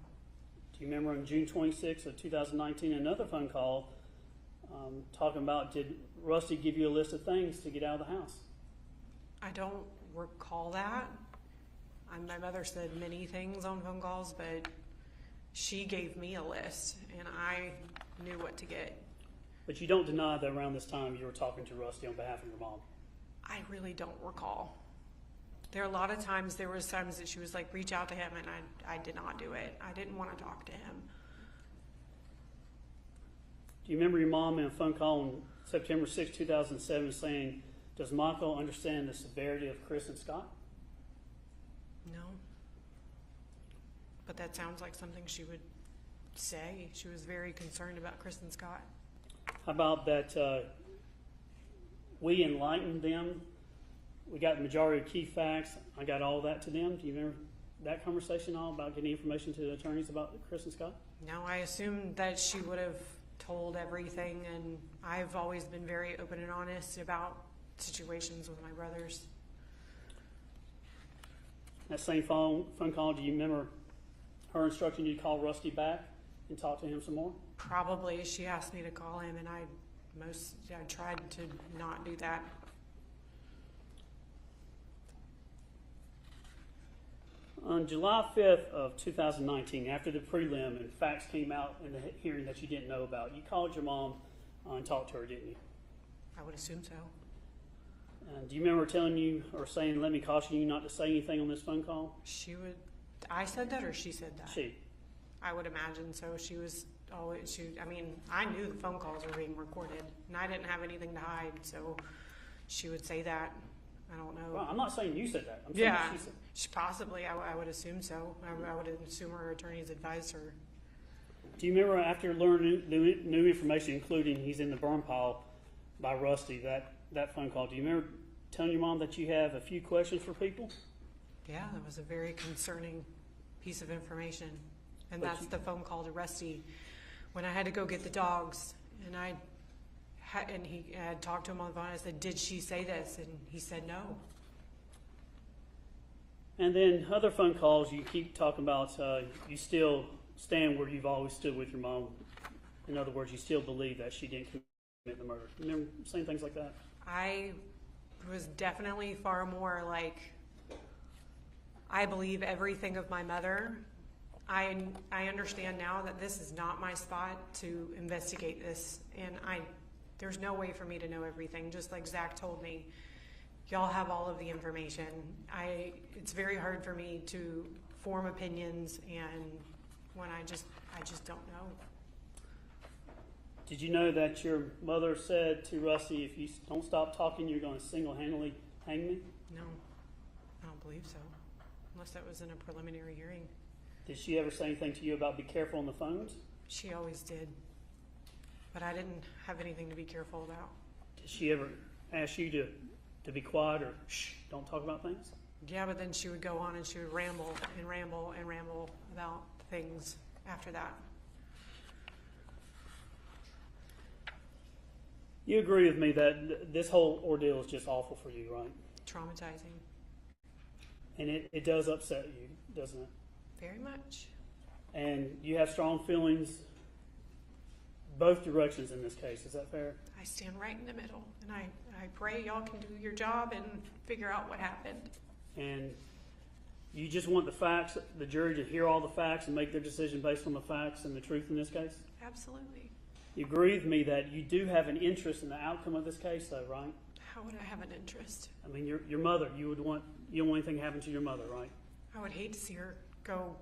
Do you remember on June 26th of 2019, another phone call talking about, did Rusty give you a list of things to get out of the house? I don't recall that. My mother said many things on phone calls, but she gave me a list, and I knew what to get. But you don't deny that around this time you were talking to Rusty on behalf of your mom? I really don't recall. There was times that she was like, reach out to him, and I did not do it. I didn't want to talk to him. Do you remember your mom in a phone call on September 6, 2007 saying, does Michael understand the severity of Chris and Scott? No. But that sounds like something she would say. She was very concerned about Chris and Scott. How about that we enlightened them? We got the majority of key facts. I got all that to them. Do you remember that conversation all about getting information to the attorneys about Chris and Scott? No, I assumed that she would have told everything, and I've always been very open and honest about situations with my brothers. That same phone call, do you remember her instructing you to call Rusty back and talk to him some more? Probably. She asked me to call him, and I tried to not do that. On July 5th of 2019, after the prelim and facts came out in the hearing that you didn't know about, you called your mom and talked to her, didn't you? I would assume so. Do you remember telling you or saying, let me caution you not to say anything on this phone call? I said that, or she said that? She. I would imagine so. I knew the phone calls were being recorded, and I didn't have anything to hide, so she would say that. I don't know. Well, I'm not saying you said that. I'm saying she said. Possibly. I would assume so. I would assume her attorneys advised her. Do you remember after learning new information, including he's in the burn pile by Rusty, that phone call, do you remember telling your mom that you have a few questions for people? Yeah, that was a very concerning piece of information. And But that's you- the phone call to Rusty when I had to go get the dogs. And he had talked to him on the phone. I said, "Did she say this?" And he said no. And then other phone calls, you keep talking about you still stand where you've always stood with your mom. In other words, you still believe that she didn't commit the murder. Remember saying things like that? I was definitely far more like, I believe everything of my mother. I understand now that this is not my spot to investigate this, and there's no way for me to know everything. Just like Zach told me, y'all have all of the information. It's very hard for me to form opinions, and when I just don't know. Did you know that your mother said to Rusty, if you don't stop talking, you're going to single-handedly hang me? No, I don't believe so, unless that was in a preliminary hearing. Did she ever say anything to you about be careful on the phones? She always did, but I didn't have anything to be careful about. Did she ever ask you to be quiet or shh, don't talk about things? Yeah, but then she would go on and she would ramble and ramble and ramble about things after that. You agree with me that this whole ordeal is just awful for you, right? Traumatizing. And it does upset you, doesn't it? Very much. And you have strong feelings both directions in this case. Is that fair? I stand right in the middle, and I pray y'all can do your job and figure out what happened. And you just want the facts, the jury to hear all the facts and make their decision based on the facts and the truth in this case? Absolutely. You agree with me that you do have an interest in the outcome of this case, though, right? How would I have an interest? I mean, your mother, you don't want anything to happen to your mother, right? I would hate to see her go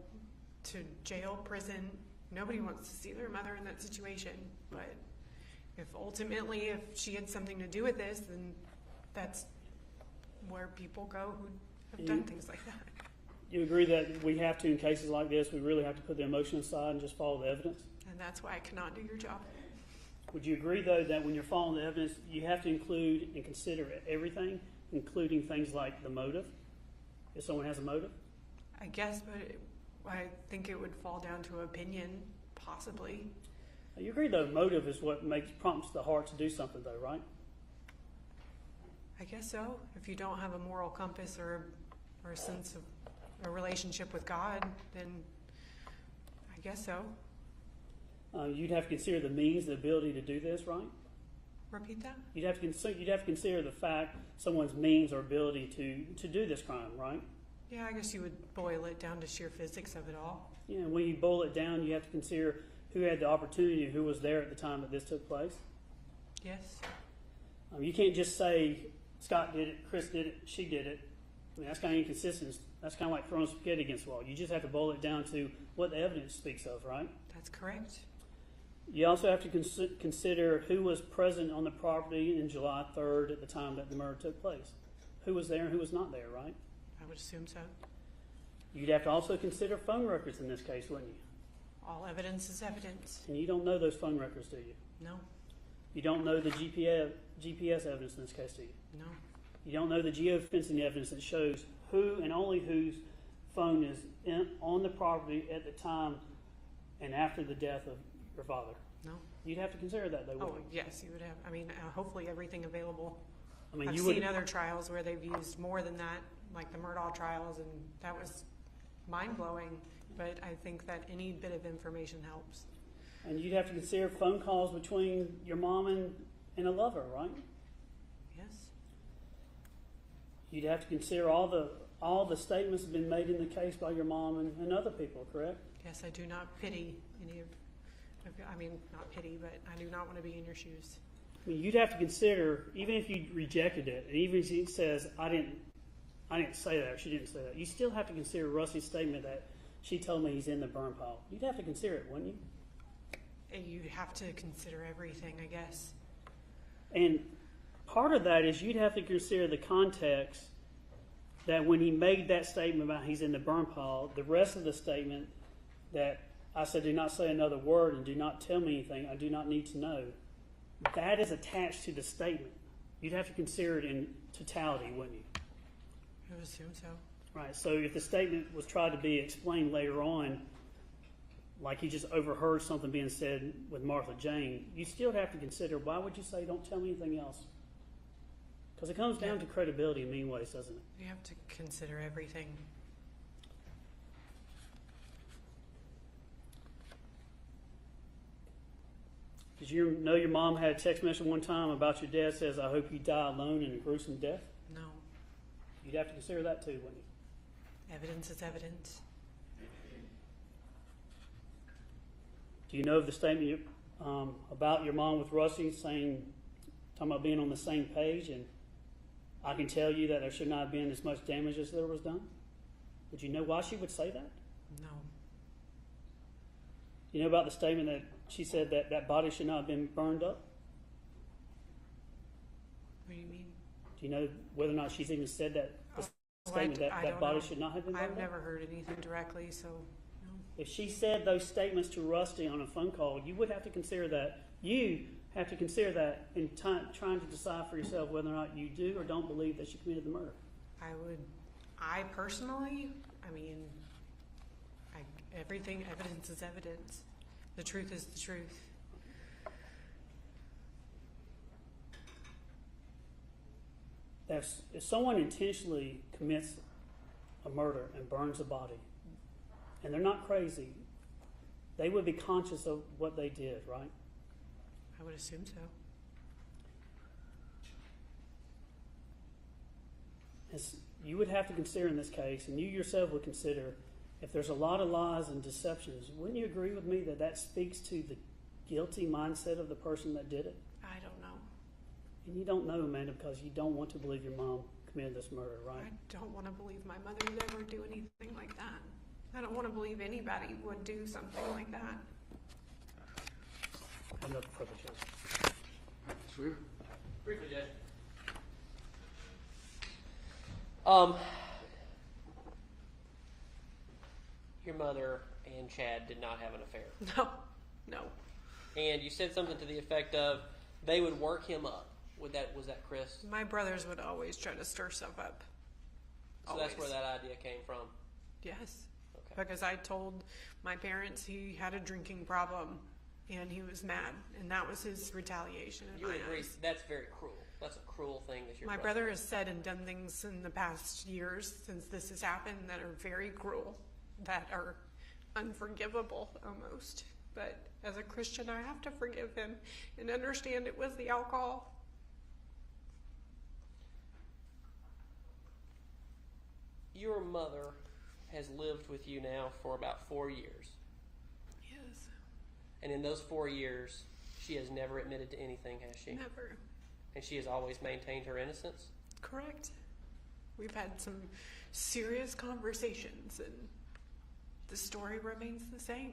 to jail, prison. Nobody wants to see their mother in that situation. But if she had something to do with this, then that's where people go who have done things like that. You agree that we have to, in cases like this, we really have to put the emotion aside and just follow the evidence? And that's why I cannot do your job. Would you agree, though, that when you're following the evidence, you have to include and consider everything, including things like the motive, if someone has a motive? I guess, but I think it would fall down to opinion, possibly. You agree, though, motive is what prompts the heart to do something, though, right? I guess so. If you don't have a moral compass or a sense of a relationship with God, then I guess so. You'd have to consider the means, the ability to do this, right? Repeat that? You'd have to consider the fact someone's means or ability to do this crime, right? Yeah, I guess you would boil it down to sheer physics of it all. Yeah, and when you boil it down, you have to consider who had the opportunity, who was there at the time that this took place. Yes. You can't just say Scott did it, Chris did it, she did it. I mean, that's kind of inconsistent. That's kind of like throwing spaghetti against the wall. You just have to boil it down to what the evidence speaks of, right? That's correct. You also have to consider who was present on the property in July 3rd at the time that the murder took place. Who was there and who was not there, right? I would assume so. You'd have to also consider phone records in this case, wouldn't you? All evidence is evidence. And you don't know those phone records, do you? No. You don't know the GPS evidence in this case, do you? No. You don't know the geofencing evidence that shows who and only whose phone is on the property at the time and after the death of your father. No. You'd have to consider that, though, Oh, wouldn't you? yes, you would have. I mean, hopefully everything available. I mean, I've you seen would. other trials where they've used more than that, like the Marital trials, and that was mind-blowing. But I think that any bit of information helps. And you'd have to consider phone calls between your mom and a lover, right? Yes. You'd have to consider all the statements that have been made in the case by your mom and other people, correct? Yes, I do not pity any of, I mean, not pity, but I do not want to be in your shoes. I mean, you'd have to consider, even if you rejected it, and even if it says, I didn't say that, or she didn't say that, you still have to consider Rusty's statement that she told me he's in the burn pile. You'd have to consider it, wouldn't you? And you have to consider everything, I guess. And part of that is you'd have to consider the context that when he made that statement about he's in the burn pile, the rest of the statement that I said, do not say another word and do not tell me anything I do not need to know, that is attached to the statement. you'd have to consider it in totality, wouldn't you? I would assume so. Right. So if the statement was tried to be explained later on, like he just overheard something being said with Martha Jane, you still have to consider, why would you say don't tell me anything else? Because it comes down to credibility in many ways, doesn't it? You have to consider everything. Did you know your mom had a text message one time about your dad says, I hope you die alone in a gruesome death? No. You'd have to consider that too, wouldn't you? Evidence is evidence. Do you know of the statement about your mom with Rusty talking about being on the same page, and I can tell you that there should not have been as much damage as there was done? Would you know why she would say that? No. You know about the statement that she said that that body should not have been burned up? What do you mean? Do you know whether or not she's even said that statement I that don't body know. should not have been burned I've up? never heard anything directly, so no. If she said those statements to Rusty on a phone call, you would have to consider that. You have to consider that in trying to decide for yourself whether or not you do or don't believe that she committed the murder. I personally, evidence is evidence. The truth is the truth. If someone intentionally commits a murder and burns a body, and they're not crazy, they would be conscious of what they did, right? I would assume so. You would have to consider in this case, and you yourself would consider, if there's a lot of lies and deceptions, wouldn't you agree with me that that speaks to the guilty mindset of the person that did it? I don't know. And you don't know, Amanda, because you don't want to believe your mom committed this murder, right? I don't want to believe my mother would ever do anything like that. I don't want to believe anybody would do something like that. Another further judge. Swear. Briefly, Judge. Your mother and Chad did not have an affair. No. And you said something to the effect of they would work him up. Was that Chris? My brothers would always try to stir stuff up. So that's where that idea came from. Yes. Okay. Because I told my parents he had a drinking problem and he was mad, and that was his retaliation in You my would agree eyes. that's very cruel. That's a cruel thing that your My brother has said and done things in the past years since this has happened that are very cruel, that are unforgivable almost. But as a Christian, I have to forgive him and understand it was the alcohol. Your mother has lived with you now for about 4 years. Yes. And in those 4 years, she has never admitted to anything, has she? Never. And she has always maintained her innocence? Correct. We've had some serious conversations, and the story remains the same.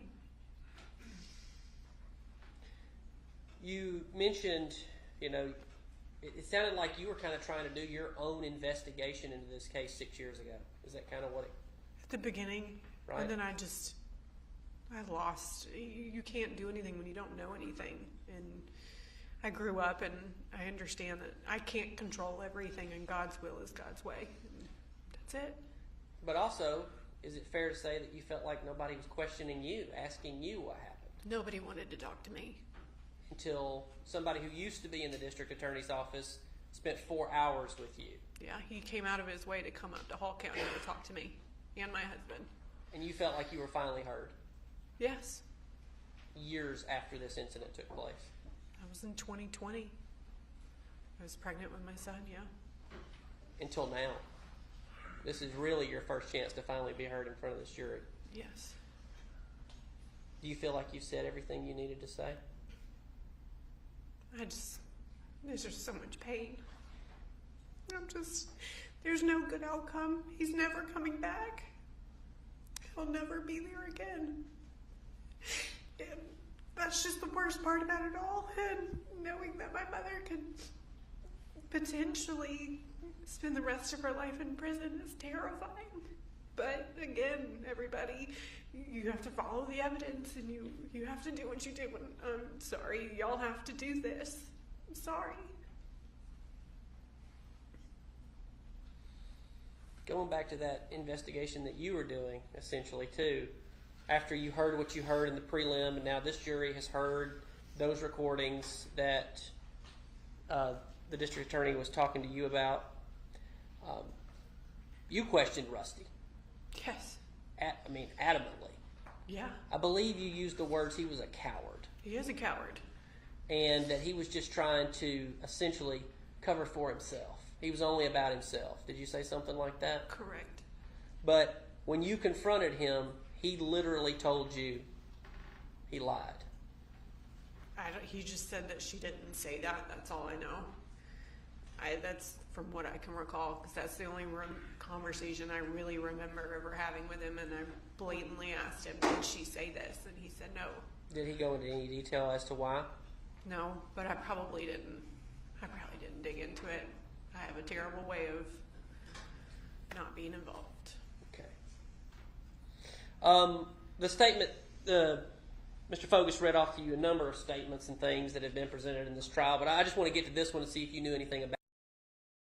You mentioned, it sounded like you were kind of trying to do your own investigation into this case 6 years ago. Is that kind of what it... At the beginning, Right. and then I lost. You can't do anything when you don't know anything. And I grew up, and I understand that I can't control everything, and God's will is God's way. And that's it. But also, is it fair to say that you felt like nobody was questioning you, asking you what happened? Nobody wanted to talk to me. Until somebody who used to be in the district attorney's office spent 4 hours with you. Yeah, he came out of his way to come up to Hall County to talk to me and my husband. And you felt like you were finally heard Yes. years after this incident took place. That was in 2020. I was pregnant with my son, yeah. Until now. This is really your first chance to finally be heard in front of this jury. Yes. Do you feel like you've said everything you needed to say? There's just so much pain. There's no good outcome. He's never coming back. He'll never be there again. And that's just the worst part about it all. And knowing that my mother could potentially spend the rest of her life in prison is terrifying. But again, everybody, you have to follow the evidence, and you have to do what you do. And I'm sorry, y'all have to do this. I'm sorry. going back to that investigation that you were doing, essentially, too, after you heard what you heard in the prelim, and now this jury has heard those recordings that the district attorney was talking to you about, you questioned Rusty. Yes. Adamantly. Yeah. I believe you used the words he was a coward. He is a coward. And that he was just trying to essentially cover for himself. He was only about himself. Did you say something like that? Correct. But when you confronted him, he literally told you he lied. He just said that she didn't say that. That's all I know. That's from what I can recall, because that's the only conversation I really remember ever having with him, and I blatantly asked him, did she say this? And he said no. Did he go into any detail as to why? No, but I probably didn't dig into it. I have a terrible way of not being involved. Okay. The statement, Mr. Fogus read off to you a number of statements and things that have been presented in this trial, but I just want to get to this one and see if you knew anything about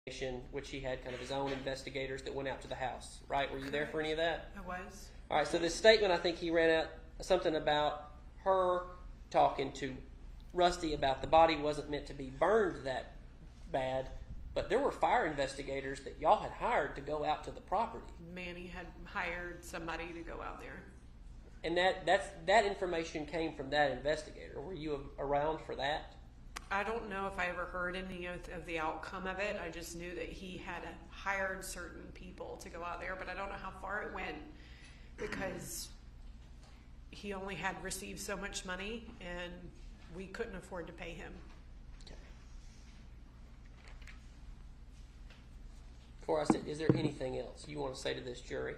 it, which he had kind of his own investigators that went out to the house, right? Were you there for any of that? I was. All right, so this statement, I think he ran out something about her talking to Rusty about the body wasn't meant to be burned that bad, but there were fire investigators that y'all had hired to go out to the property. Manny had hired somebody to go out there. And that information came from that investigator. Were you around for that? I don't know if I ever heard any of the outcome of it. I just knew that he had hired certain people to go out there, but I don't know how far it went because he only had received so much money and we couldn't afford to pay him. Okay. Before I said, is there anything else you want to say to this jury?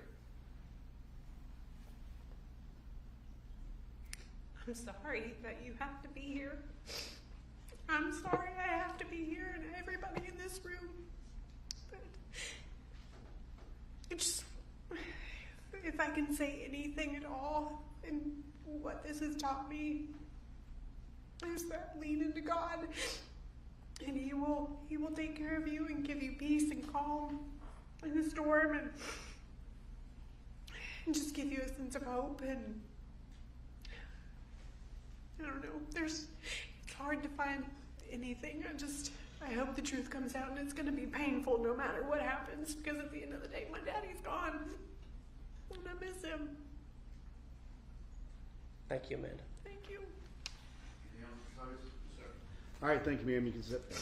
I'm sorry that you have to be here. I'm sorry I have to be here and everybody in this room. But it's, if I can say anything at all and what this has taught me is that lean into God and He will take care of you and give you peace and calm in the storm and just give you a sense of hope. And I don't know, it's hard to find anything. I hope the truth comes out, and it's going to be painful no matter what happens, because at the end of the day, my daddy's gone, and I miss him. Thank you, Amanda. Thank you. All right, thank you, ma'am. You can sit down.